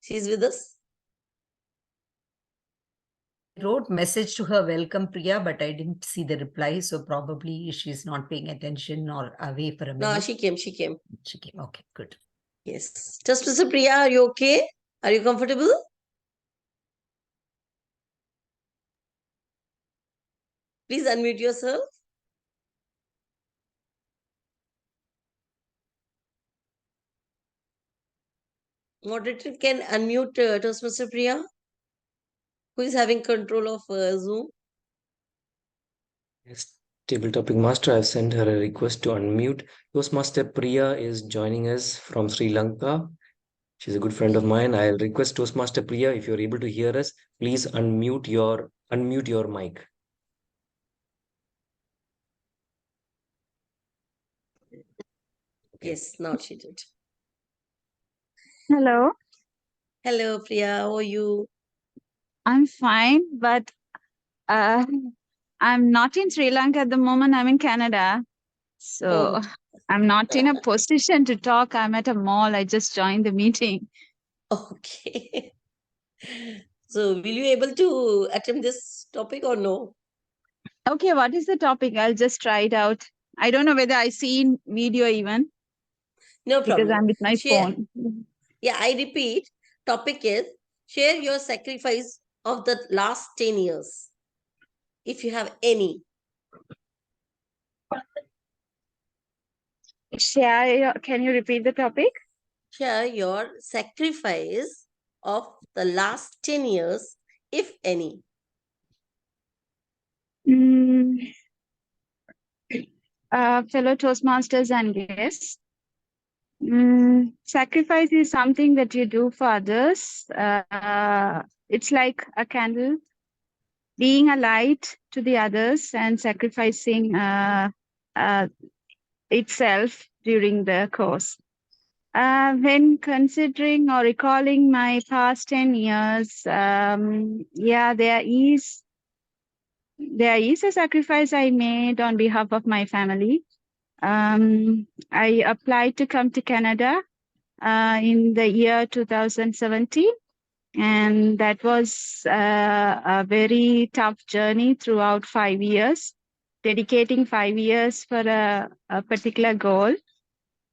She's with us? I wrote message to her, welcome Priya, but I didn't see the reply. So probably she's not paying attention or away for a minute. No, she came. She came. Okay, good. Yes. Toastmaster Priya, are you okay? Are you comfortable? Please unmute yourself. Moderator can unmute Toastmaster Priya, who is having control of Zoom. Yes, table topic master, I've sent her a request to unmute. Toastmaster Priya is joining us from Sri Lanka. She's a good friend of mine. I'll request Toastmaster Priya, if you're able to hear us, please unmute your mic. Yes, now she did. Hello, Hello, Priya. How are you? I'm fine, but uh, I'm not in Sri Lanka at the moment. I'm in Canada. So Oh, I'm not in a position to talk. I'm at a mall. I just joined the meeting. okay. So, will you able to attempt this topic or no? Okay, what is the topic? I'll just try it out. I don't know whether I see in video even No because problem. I'm with my Share. phone. Yeah, I repeat. Topic is share your sacrifice of the last 10 years, if you have any. Can you repeat the topic? Share your sacrifice of the last 10 years, if any. Fellow Toastmasters and guests. Sacrifice is something that you do for others. It's like a candle, being a light to the others and sacrificing itself during the course. When considering or recalling my past 10 years, there is a sacrifice I made on behalf of my family. I applied to come to Canada in the year 2017. And that was a very tough journey throughout 5 years, dedicating 5 years for a particular goal.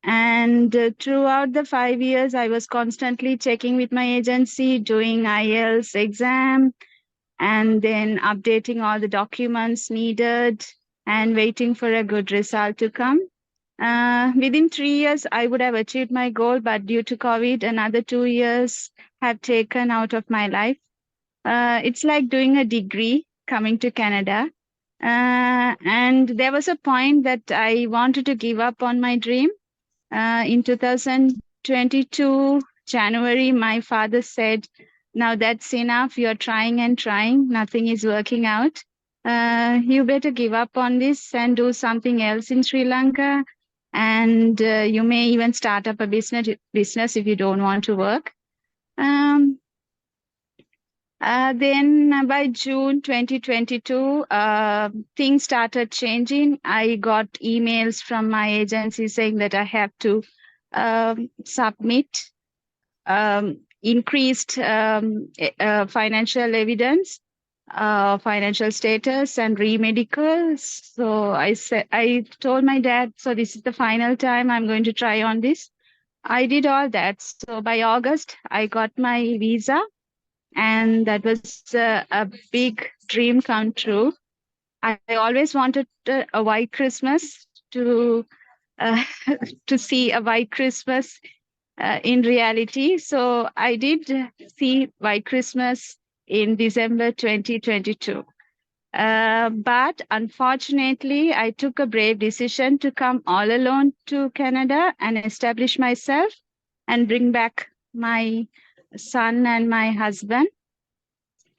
And throughout the 5 years, I was constantly checking with my agency, doing IELTS exam, and then updating all the documents needed and waiting for a good result to come. Within 3 years, I would have achieved my goal, but due to COVID, another 2 years have taken out of my life. It's like doing a degree coming to Canada. And there was a point that I wanted to give up on my dream. In 2022, January, my father said, now that's enough. You're trying and trying. Nothing is working out. You better give up on this and do something else in Sri Lanka. And you may even start up a business if you don't want to work. Then by June 2022, things started changing. I got emails from my agency saying that I have to submit increased financial evidence, financial status, and re-medical. So I told my dad, so this is the final time I'm going to try on this. I did all that. So by August, I got my visa. And that was a big dream come true. I always wanted a white Christmas to to see a white Christmas in reality. So I did see white Christmas in December 2022. But unfortunately, I took a brave decision to come all alone to Canada and establish myself and bring back my son and my husband.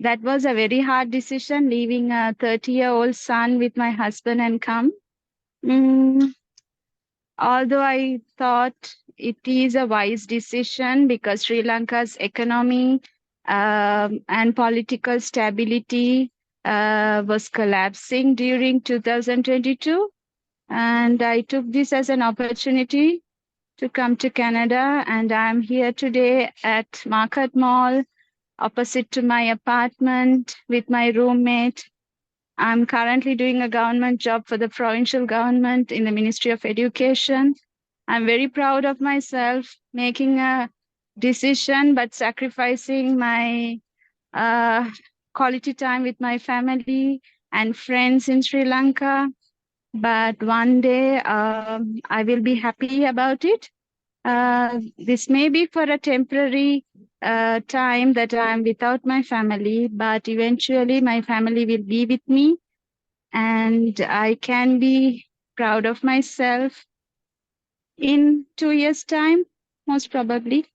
That was a very hard decision, leaving a 30-year-old son with my husband and come. Although I thought it is a wise decision because Sri Lanka's economy and political stability was collapsing during 2022. And I took this as an opportunity to come to Canada. And I'm here today at Market Mall, opposite to my apartment with my roommate. I'm currently doing a government job for the provincial government in the Ministry of Education. I'm very proud of myself making a decision, but sacrificing my quality time with my family and friends in Sri Lanka. But one day I will be happy about it. This may be for a temporary time that I'm without my family, but eventually my family will be with me. and I can be proud of myself in 2 years' time, most probably.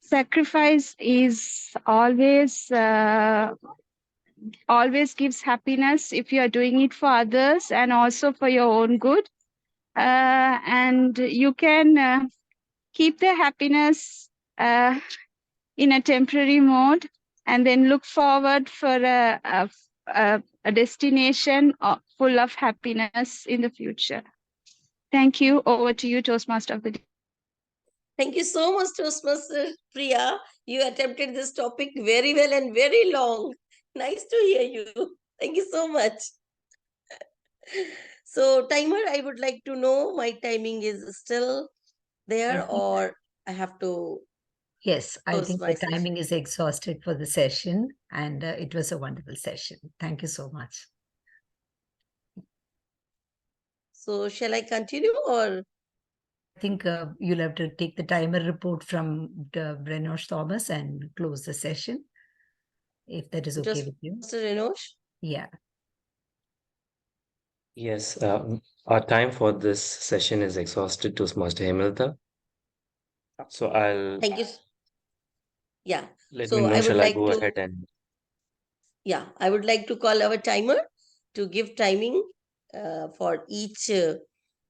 Sacrifice is always gives happiness if you are doing it for others and also for your own good. And you can keep the happiness in a temporary mode and then look forward for a destination full of happiness in the future. Thank you. Over to you, Toastmaster of the Day. Thank you so much, Toastmaster Priya. You attempted this topic very well and very long. Nice to hear you. Thank you so much. So, timer, I would like to know my timing is still there or I have to. Yes, I close think my the timing is exhausted for the session, and it was a wonderful session. Thank you so much. So, shall I continue or? I think you'll have to take the timer report from Brenosh Thomas and close the session, if that is okay Just with you. Mr. Renosh? Yeah. Yes, our time for this session is exhausted, Toastmaster Hemilta. So I'll Thank you. Yeah. let So me know, I would shall I like go to. ahead and Yeah, I would like to call our timer to give timing for each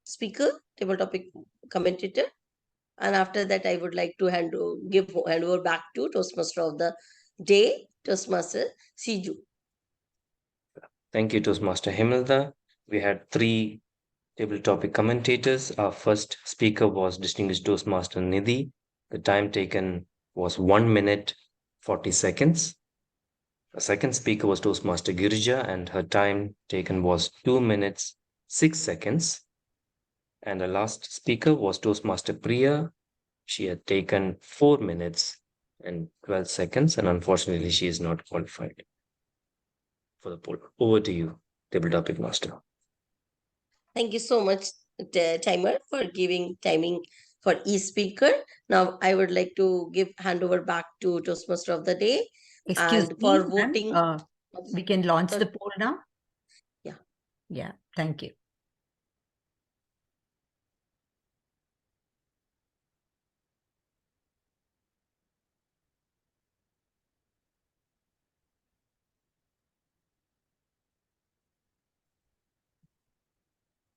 speaker, table topic commentator. And after that, I would like to hand over back to Toastmaster of the Day, Toastmaster Siju. Thank you, Toastmaster Hemilta. We had 3 table topic commentators. Our first speaker was distinguished Toastmaster Nidhi. The time taken was 1 minute 40 seconds. The second speaker was Toastmaster Girija, and her time taken was 2 minutes 6 seconds. And the last speaker was Toastmaster Priya. She had taken 4 minutes and 12 seconds, and unfortunately, she is not qualified for the poll. Over to you, table topic master. Thank you so much, timer, for giving timing for each speaker. Now, I would like to hand over back to Toastmaster of the Day. Excuse and me, for voting. we can launch the poll now? Yeah. Yeah, thank you.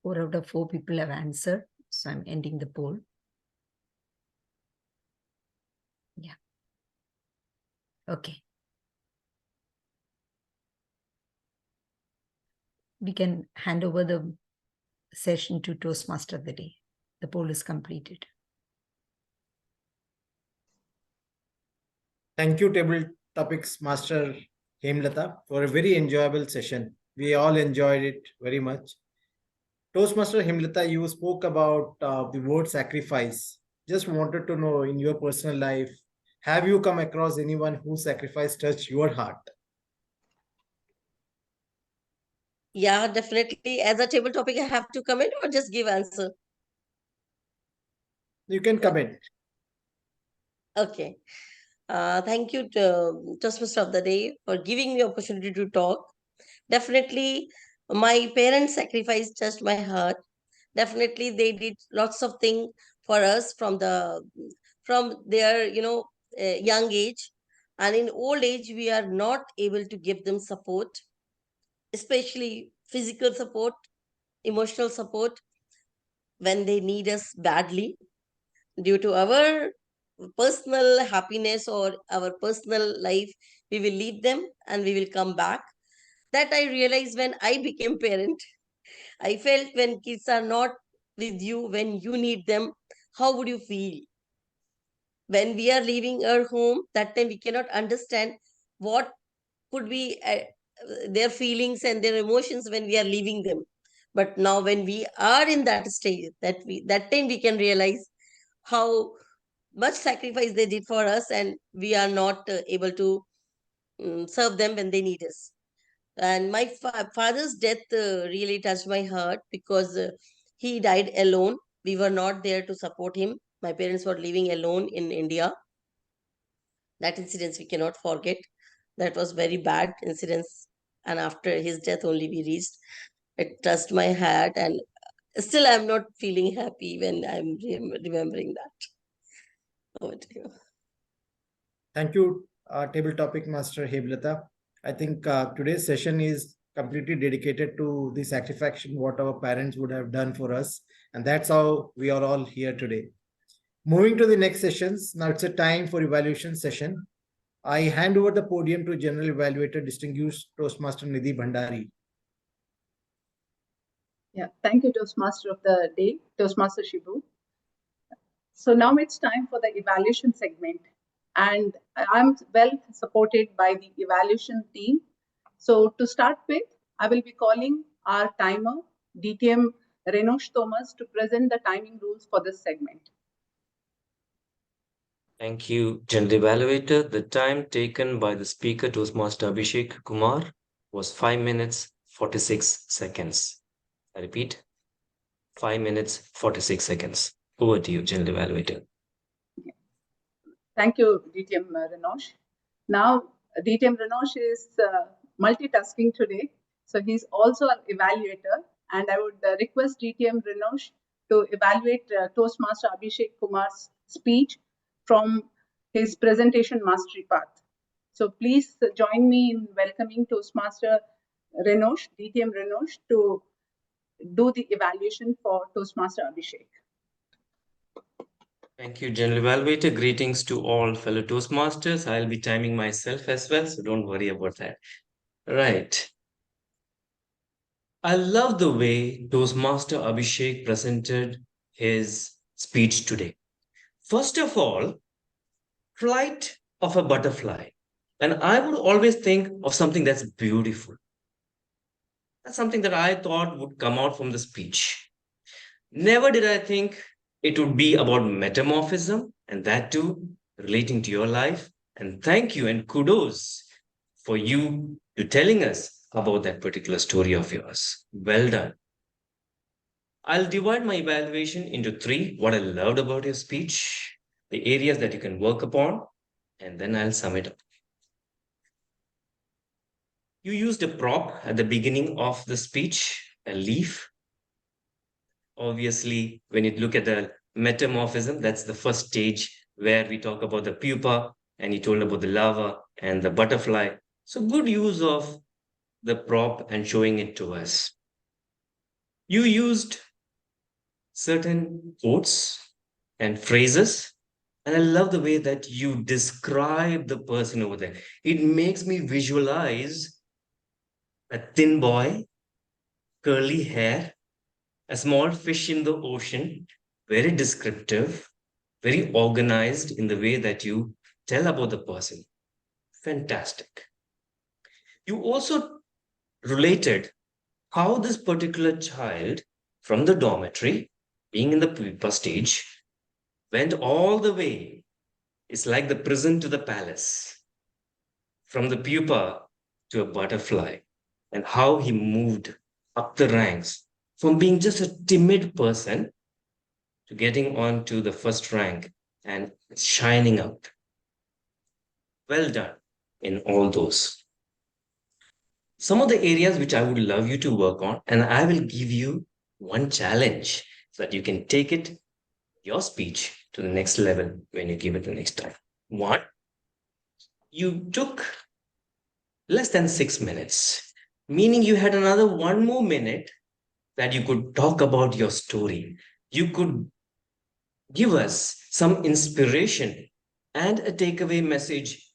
Four out of 4 people have answered, so I'm ending the poll. Yeah. Okay. We can hand over the session to Toastmaster of the Day. The poll is completed. Thank you, Table Topics Master Hemlata, for a very enjoyable session. We all enjoyed it very much. Toastmaster Hemlata, you spoke about the word sacrifice. Just wanted to know, in your personal life, have you come across anyone whose sacrifice touched your heart? Yeah, definitely. As a table topic, I have to comment or just give answer? You can comment. Okay. Thank you, Toastmaster of the Day, for giving me opportunity to talk. Definitely, my parents' sacrifice touched my heart. Definitely, they did lots of things for us from their young age, and in old age we are not able to give them support, especially physical support, emotional support when they need us badly. Due to our personal happiness or our personal life, we will leave them and we will come back. That I realized when I became parent. I felt when kids are not with you, when you need them, how would you feel? When we are leaving our home, that time we cannot understand what could be their feelings and their emotions when we are leaving them. But now when we are in that stage, that time we can realize how much sacrifice they did for us, and we are not able to serve them when they need us. And my father's death really touched my heart because he died alone. We were not there to support him. My parents were living alone in India. That incident we cannot forget. That was very bad incidents and after his death only we reached. It touched my heart, and still I'm not feeling happy when I'm remembering that. Over to you. Thank you, table topic master Heblata. I think today's session is completely dedicated to the sacrifice what our parents would have done for us, and that's how we are all here today. Moving to the next sessions, now it's a time for evaluation session. I hand over the podium to General Evaluator, Distinguished Toastmaster Nidhi Bhandari. Yeah, thank you, Toastmaster of the day, Toastmaster Shibu. So now it's time for the evaluation segment, and I'm well supported by the evaluation team. So to start with, I will be calling our timer, DTM Renosh Thomas, to present the timing rules for this segment. Thank you, General Evaluator. The time taken by the speaker, Toastmaster Abhishek Kumar, was 5 minutes 46 seconds. I repeat, 5 minutes 46 seconds. Over to you, General Evaluator. Thank you, DTM Renosh. Now, DTM Renosh is multitasking today. So he's also an evaluator. And I would request DTM Renosh to evaluate Toastmaster Abhishek Kumar's speech from his presentation mastery path. So please join me in welcoming Toastmaster Renosh, DTM Renosh, to do the evaluation for Toastmaster Abhishek. Thank you, General Evaluator. Greetings to all fellow Toastmasters. I'll be timing myself as well, so don't worry about that. Right. I love the way Toastmaster Abhishek presented his speech today. First of all, flight of a butterfly. And I would always think of something that's beautiful. That's something that I thought would come out from the speech. Never did I think it would be about metamorphism, and that too relating to your life. And thank you and kudos for you to telling us about that particular story of yours. Well done. I'll divide my evaluation into three: what I loved about your speech, the areas that you can work upon, and then I'll sum it up. You used a prop at the beginning of the speech, a leaf. Obviously, when you look at the metamorphism, that's the first stage where we talk about the pupa, and you told about the larva and the butterfly. So, good use of the prop and showing it to us. You used certain quotes and phrases, and I love the way that you describe the person over there. It makes me visualize a thin boy, curly hair, a small fish in the ocean, very descriptive, very organized in the way that you tell about the person. Fantastic. You also related how this particular child from the dormitory, being in the pupa stage, went all the way. It's like the prison to the palace, from the pupa to a butterfly, and how he moved up the ranks from being just a timid person to getting on to the first rank and shining out. Well done in all those. Some of the areas which I would love you to work on, and I will give you one challenge so that you can take it, your speech, to the next level when you give it the next time. One, you took less than 6 minutes, meaning you had another 1 more minute that you could talk about your story. You could give us some inspiration and a takeaway message.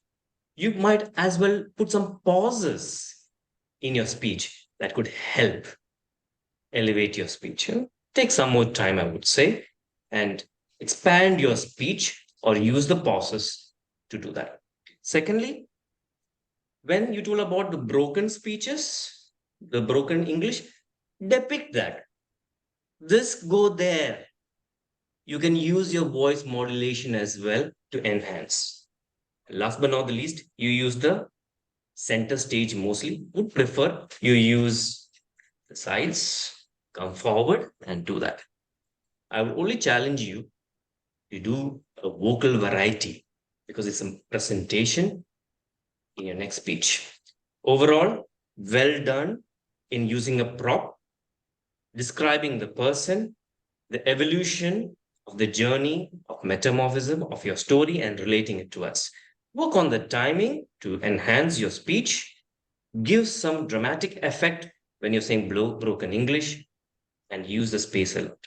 You might as well put some pauses in your speech that could help elevate your speech. Take some more time, I would say, and expand your speech or use the pauses to do that. Secondly, when you told about the broken speeches, the broken English, depict that. This go there. You can use your voice modulation as well to enhance. Last but not the least, you use the center stage mostly. Would prefer you use the sides, come forward and do that. I would only challenge you to do a vocal variety because it's a presentation in your next speech. Overall, well done in using a prop, describing the person, the evolution of the journey of metamorphism of your story and relating it to us. Work on the timing to enhance your speech. Give some dramatic effect when you're saying broken English and use the space a lot.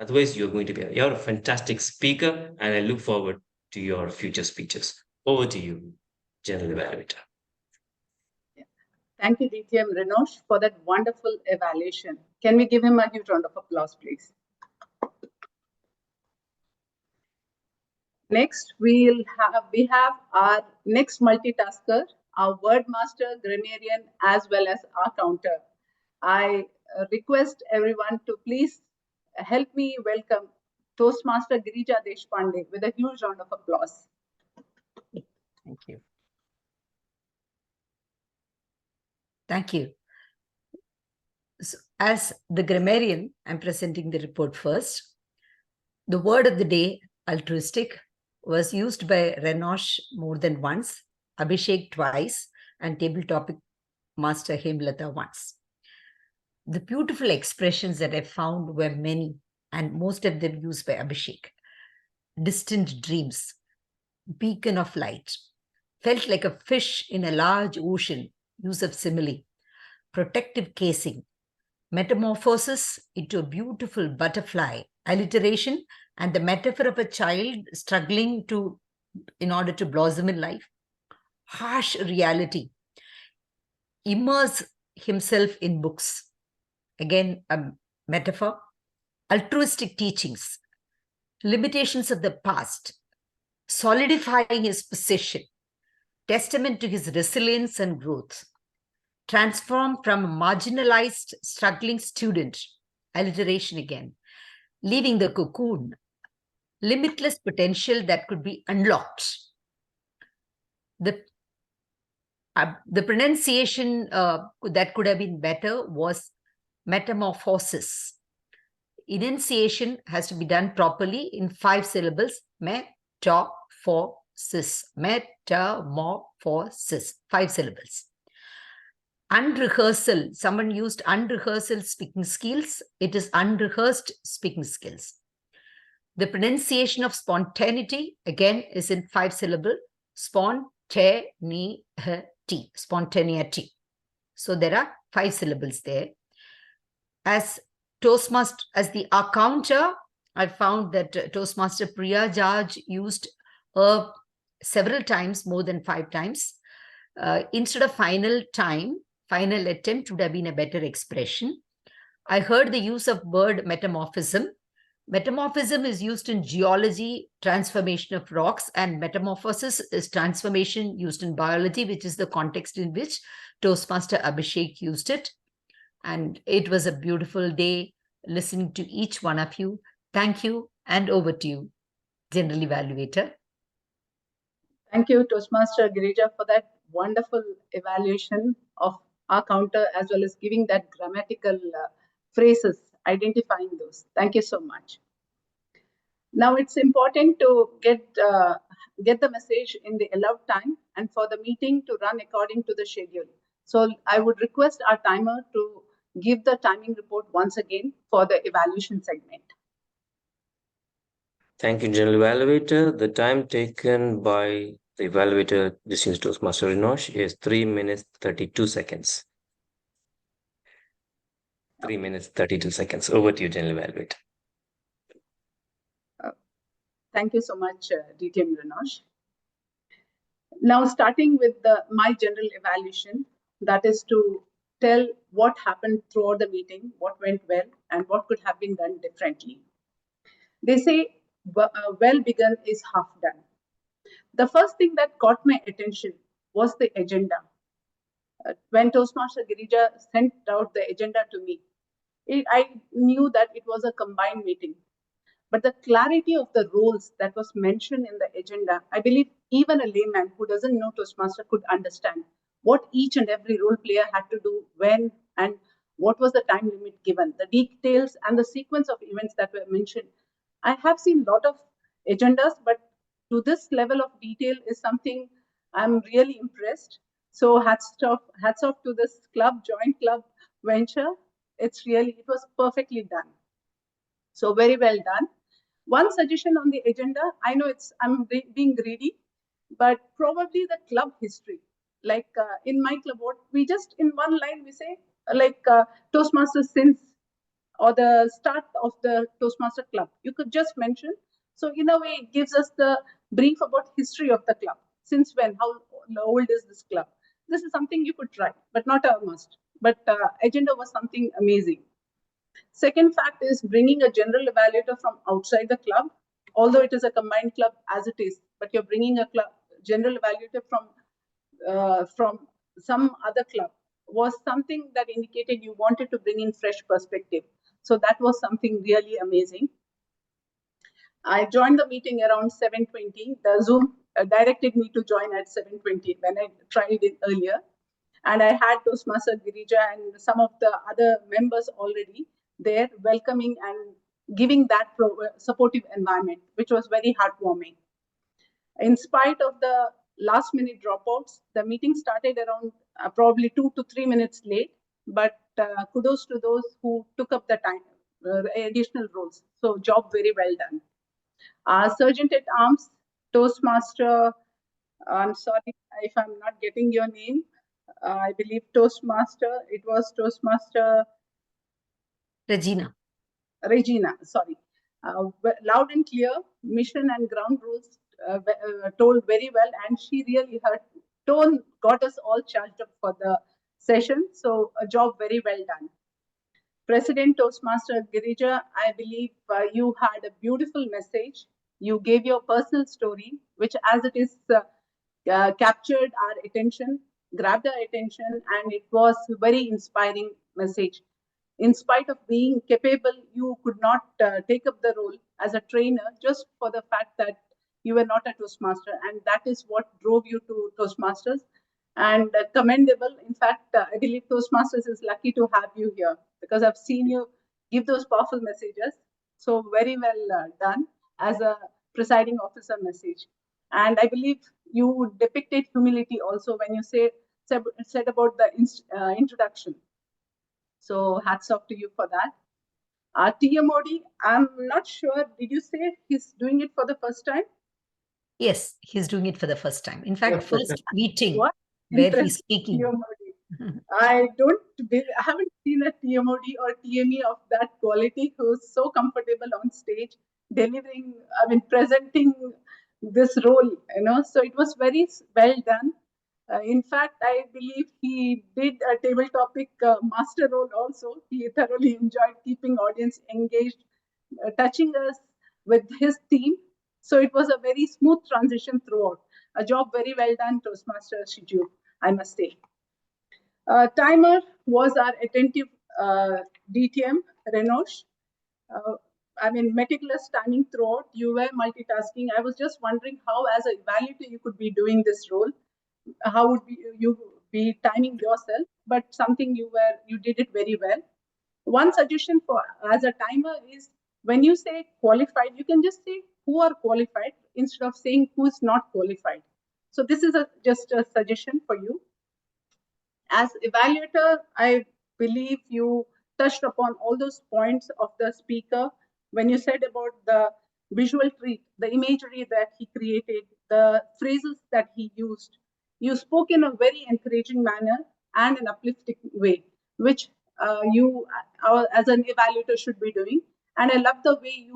Otherwise, you're a fantastic speaker, and I look forward to your future speeches. Over to you, General Evaluator. Thank you, DTM Renosh, for that wonderful evaluation. Can we give him a huge round of applause, please? Next, we have our next multitasker, our word master, grammarian, as well as our counter. I request everyone to please help me welcome Toastmaster Girija Deshpande with a huge round of applause. Thank you. Thank you. So, as the grammarian, I'm presenting the report first. The word of the day, altruistic, was used by Renosh more than once, Abhishek twice, and table topic master Hemlata once. The beautiful expressions that I found were many, and most of them used by Abhishek. Distant dreams, beacon of light, felt like a fish in a large ocean, use of simile, protective casing, metamorphosis into a beautiful butterfly, alliteration, and the metaphor of a child struggling in order to blossom in life. Harsh reality, immerse himself in books, again a metaphor. Altruistic teachings, limitations of the past, solidifying his position, testament to his resilience and growth. Transform from a marginalized, struggling student, alliteration again, leaving the cocoon, limitless potential that could be unlocked. The pronunciation that could have been better was metamorphosis. Enunciation has to be done properly in 5 syllables. Metamorphosis. Metamorphosis. 5 syllables. Unrehearsal. Someone used unrehearsal speaking skills. It is unrehearsed speaking skills. The pronunciation of spontaneity, again, is in 5 syllables. Spontaneity. Spontaneity. So there are 5 syllables there. As Toastmaster, as the counter, I found that Toastmaster Priya Jaj used several times, more than 5 times. Instead of final time, final attempt would have been a better expression. I heard the use of word metamorphism. Metamorphism is used in geology, transformation of rocks, and metamorphosis is transformation used in biology, which is the context in which Toastmaster Abhishek used it. And it was a beautiful day listening to each one of you. Thank you, and over to you, General Evaluator. Thank you, Toastmaster Girija, for that wonderful evaluation of our counter, as well as giving that grammatical phrases, identifying those. Thank you so much. Now it's important to get the message in the allowed time and for the meeting to run according to the schedule. So I would request our timer to give the timing report once again for the evaluation segment. Thank you, General Evaluator. The time taken by the evaluator, distinguished Toastmaster Renosh, is 3 minutes 32 seconds. 3 minutes 32 seconds. Over to you, General Evaluator. Thank you so much, DTM Renosh. Now, starting with my general evaluation, that is to tell what happened throughout the meeting, what went well, and what could have been done differently. They say, well begun is half done. The first thing that caught my attention was the agenda. When Toastmaster Girija sent out the agenda to me, I knew that it was a combined meeting. But the clarity of the roles that was mentioned in the agenda, I believe even a layman who doesn't know Toastmaster could understand what each and every role player had to do when and what was the time limit given, the details and the sequence of events that were mentioned. I have seen a lot of agendas, but to this level of detail is something I'm really impressed. So hats off to this joint club venture. It was perfectly done. So very well done. One suggestion on the agenda, I know I'm being greedy, but probably the club history. Like in my club, what we just in one line we say Toastmasters since, or the start of the Toastmaster club. You could just mention. So in a way, it gives us the brief about history of the club. Since when? How old is this club? This is something you could try, but not a must. But agenda was something amazing. Second fact is bringing a general evaluator from outside the club, although it is a combined club as it is, but you're bringing a general evaluator from some other club was something that indicated you wanted to bring in fresh perspective. So that was something really amazing. I joined the meeting around 7:20. The Zoom directed me to join at 7:20 when I tried it earlier. And I had Toastmaster Girija and some of the other members already there welcoming and giving that supportive environment, which was very heartwarming. In spite of the last minute dropouts, the meeting started around probably 2 to 3 minutes late, but kudos to those who took up the time, additional roles. So job very well done. Sergeant at Arms, Toastmaster, I'm sorry if I'm not getting your name. I believe Toastmaster, it was Toastmaster Regina, sorry. Loud and clear, mission and ground rules told very well, and she really, her tone got us all charged up for the session. So a job very well done. President Toastmaster Girija, I believe you had a beautiful message. You gave your personal story, which as it is captured our attention, grabbed our attention, and it was a very inspiring message. In spite of being capable, you could not take up the role as a trainer just for the fact that you were not a Toastmaster, and that is what drove you to Toastmasters. And commendable. In fact, I believe Toastmasters is lucky to have you here because I've seen you give those powerful messages. So very well done as a presiding officer message. And I believe you depicted humility also when you said about the introduction. So hats off to you for that. TMOD, I'm not sure. Did you say he's doing it for the first time? Yes, he's doing it for the first time. In fact, first meeting What? where he's speaking. TMOD. I haven't seen a TMOD or TME of that quality who's so comfortable on stage delivering, presenting this role, so it was very well done. In fact, I believe he did a table topic master role also. He thoroughly enjoyed keeping audience engaged, touching us with his theme. So it was a very smooth transition throughout. A job very well done, Toastmaster Shiju, I must say. Timer was our attentive DTM, Renosh. Meticulous timing throughout. You were multitasking. I was just wondering how, as an evaluator, you could be doing this role. How would you be timing yourself? But something you did it very well. One suggestion for as a timer is when you say qualified, you can just say who are qualified instead of saying who's not qualified. So this is just a suggestion for you. As evaluator, I believe you touched upon all those points of the speaker when you said about the visual treat, the imagery that he created, the phrases that he used. You spoke in a very encouraging manner and an uplifting way, which you as an evaluator should be doing. And I love the way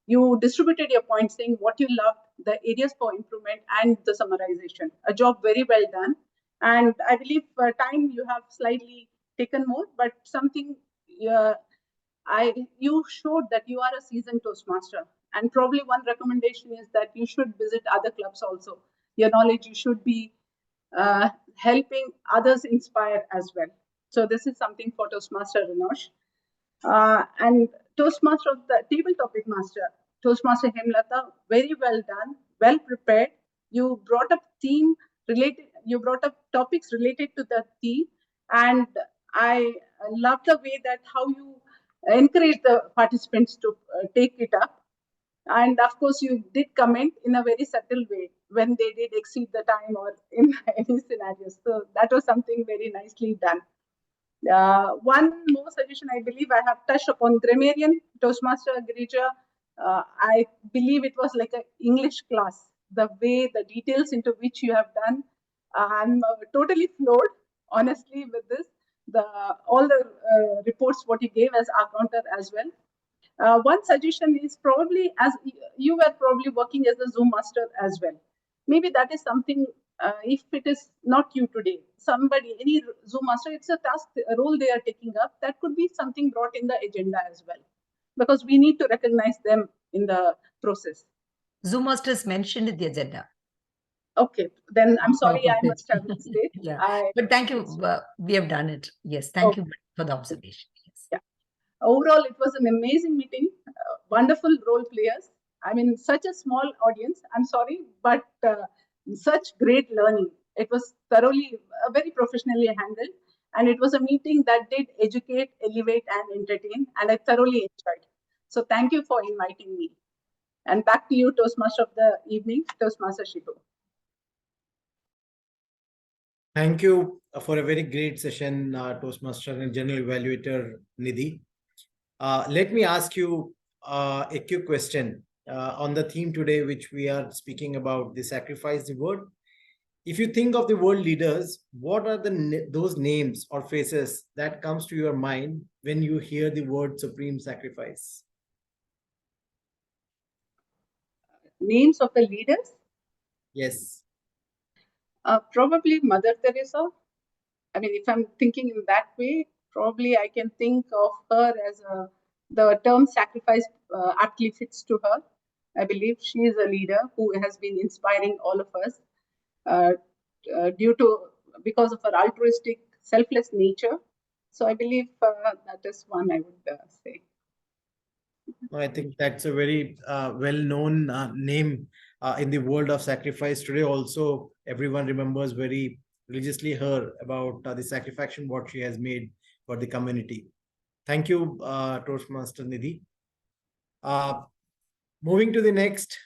you distributed your points saying what you loved, the areas for improvement, and the summarization. A job very well done. And I believe time you have slightly taken more, but something you showed that you are a seasoned Toastmaster. And probably one recommendation is that you should visit other clubs also. Your knowledge, you should be helping others inspire as well. So this is something for Toastmaster Renosh. And Toastmaster of the Table Topic Master, Toastmaster Hemlata, very well done, well prepared. You brought up topics related to the theme, and I love the way that how you encourage the participants to take it up. And of course, you did comment in a very subtle way when they did exceed the time or in any scenarios. So that was something very nicely done. One more suggestion, I believe I have touched upon grammarian, Toastmaster Girija. I believe it was like an English class. The way, the details into which you have done, I'm totally floored, honestly, with this. All the reports what you gave as our counter as well. One suggestion is probably as you were probably working as a Zoom master as well. Maybe that is something, if it is not you today, somebody, any Zoom master, it's a task, a role they are taking up. That could be something brought in the agenda as well, because we need to recognize them in the process. Zoom masters mentioned in the agenda. Okay, then I'm sorry, I must have missed it. Yeah, but thank you. We have done it. Yes, thank you for the observation. Yes. Yeah. Overall, it was an amazing meeting. Wonderful role players. I mean, such a small audience. I'm sorry, but such great learning. It was thoroughly, very professionally handled. And it was a meeting that did educate, elevate, and entertain. And I thoroughly enjoyed. So thank you for inviting me. And back to you, Toastmaster of the evening, Toastmaster Shibu. Thank you for a very great session, Toastmaster and General Evaluator Nidhi. Let me ask you a quick question on the theme today, which we are speaking about, the sacrifice, the word. If you think of the world leaders, what are those names or faces that comes to your mind when you hear the word supreme sacrifice? Names of the leaders? Yes. Probably Mother Teresa. I mean, if I'm thinking in that way, probably I can think of her as the term sacrifice aptly fits to her. I believe she is a leader who has been inspiring all of us because of her altruistic, selfless nature. So I believe that is one I would say. I think that's a very well-known name in the world of sacrifice today. Also, everyone remembers very religiously her about the sacrifice what she has made for the community. Thank you, Toastmaster Nidhi. Moving to the next,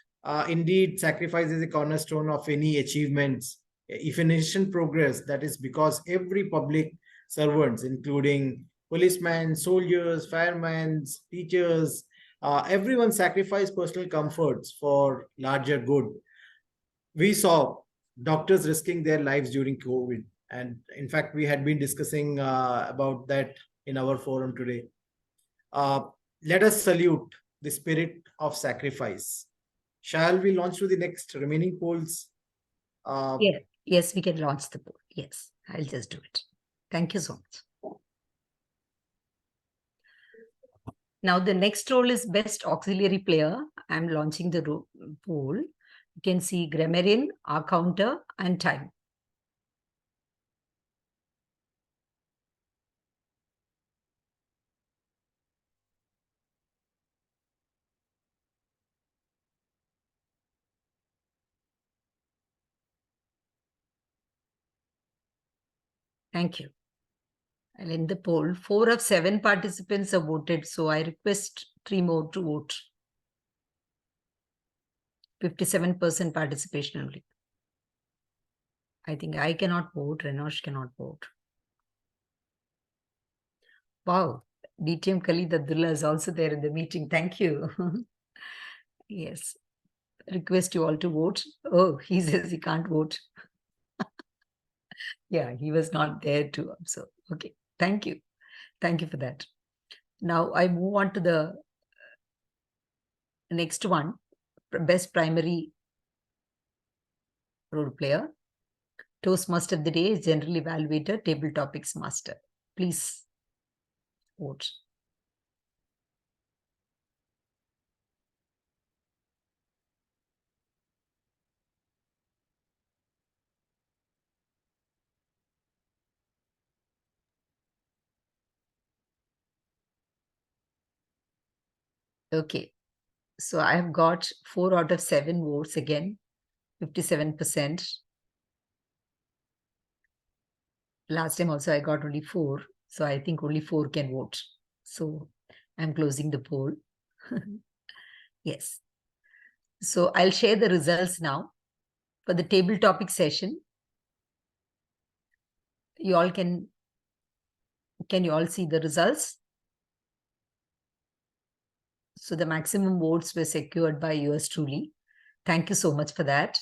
indeed, sacrifice is a cornerstone of any achievements. If a nation progress, that is because every public servants, including policemen, soldiers, firemen, teachers, everyone sacrifice personal comforts for larger good. We saw doctors risking their lives during COVID. And in fact, we had been discussing about that in our forum today. Let us salute the spirit of sacrifice. Shall we launch to the next remaining polls? Yes, we can launch the poll. Yes, I'll just do it. Thank you so much. Now, the next role is Best Auxiliary Player. I'm launching the poll. You can see grammarian, our counter, and time. Thank you. I'll end the poll. 4 of 7 participants have voted, so I request 3 more to vote. 57% participation only. I think I cannot vote, Renosh cannot vote. Wow, DTM Khalid Abdullah is also there in the meeting. Thank you. Yes. Request you all to vote. Oh, he says he can't vote. Yeah, he was not there to observe. Okay, thank you. Thank you for that. Now I move on to the next one, Best Primary Role Player. Toastmaster of the Day is General Evaluator, Table Topics Master. Please vote. Okay, so I have got 4 out of 7 votes again, 57%. Last time also I got only 4, so I think only 4 can vote. So I'm closing the poll. Yes. So I'll share the results now for the table topic session. You all can you all see the results? So the maximum votes were secured by yours truly. Thank you so much for that.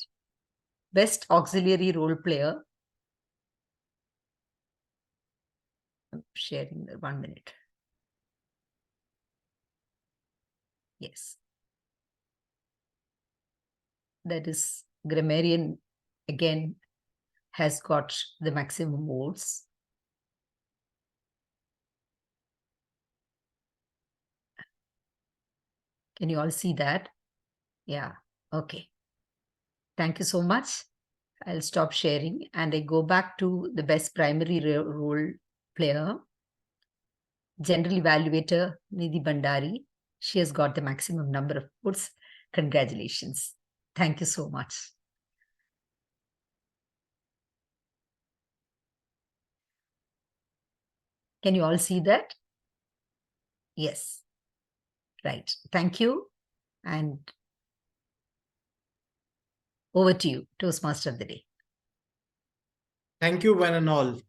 Best auxiliary role player. I'm sharing the 1 minute. Yes. That is grammarian again has got the maximum votes. Can you all see that? Yeah. Okay. Thank you so much. I'll stop sharing and I go back to the best primary role player. General evaluator Nidhi Bandari. She has got the maximum number of votes. Congratulations. Thank you so much. Can you all see that? Yes. Right. Thank you. And over to you, Toastmaster of the day. Thank you, one and all.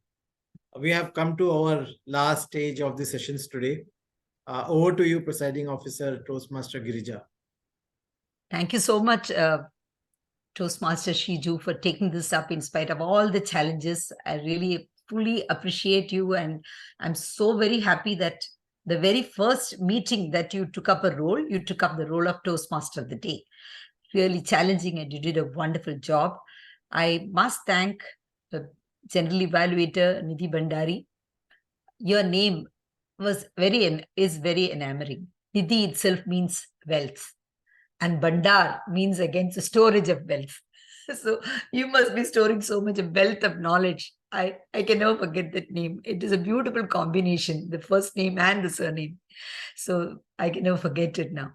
We have come to our last stage of the sessions today. Over to you, Presiding Officer, Toastmaster Girija. Thank you so much, Toastmaster Shiju, for taking this up in spite of all the challenges. I really fully appreciate you, and I'm so very happy that the very first meeting that you took up a role, you took up the role of Toastmaster of the day. Really challenging, and you did a wonderful job. I must thank the General Evaluator Nidhi Bandari. Your name is very enamoring. Nidhi itself means wealth, and Bandar means again the storage of wealth. So you must be storing so much of wealth of knowledge. I can never forget that name. It is a beautiful combination, the first name and the surname. So I can never forget it now.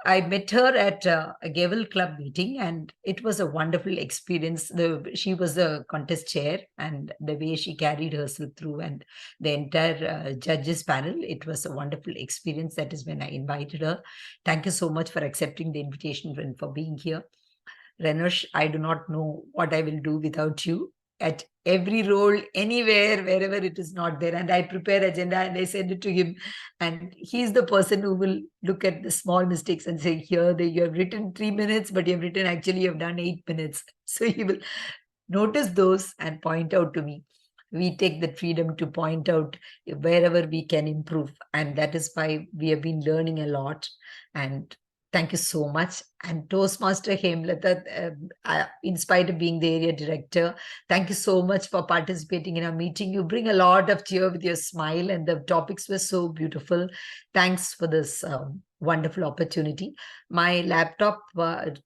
I met her at a Gavel Club meeting, and it was a wonderful experience. She was the contest chair, and the way she carried herself through, and the entire judges panel, it was a wonderful experience. That is when I invited her. Thank you so much for accepting the invitation and for being here. Renosh, I do not know what I will do without you. At every role, anywhere, wherever it is not there. And I prepare agenda and I send it to him. And he's the person who will look at the small mistakes and say, here, you have written 3 minutes, but you have written actually you have done 8 minutes. So he will notice those and point out to me. We take the freedom to point out wherever we can improve. And that is why we have been learning a lot. And thank you so much. And Toastmaster Hemlata, in spite of being the area director, thank you so much for participating in our meeting. You bring a lot of cheer with your smile, and the topics were so beautiful. Thanks for this wonderful opportunity. My laptop,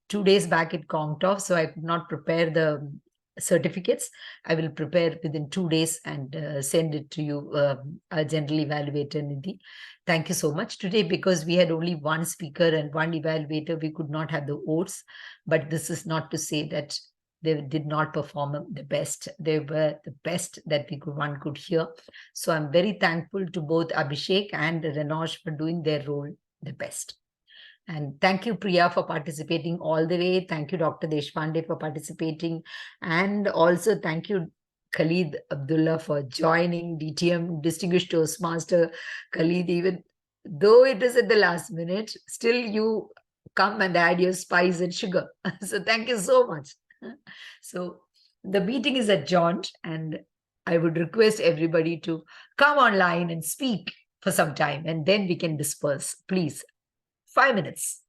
2 days back, it conked off, so I could not prepare the certificates. I will prepare within 2 days and send it to you, General Evaluator Nidhi. Thank you so much. Today, because we had only one speaker and one evaluator, we could not have the votes. But this is not to say that they did not perform the best. They were the best that one could hear. So I'm very thankful to both Abhishek and Renosh for doing their role the best. And thank you, Priya, for participating all the way. Thank you, Dr. Deshpande, for participating. And also thank you, Khalid Abdullah, for joining DTM, Distinguished Toastmaster. Khalid, even though it is at the last minute, still you come and add your spice and sugar. So thank you so much. So the meeting is adjourned, and I would request everybody to come online and speak for some time, and then we can disperse. Please, 5 minutes.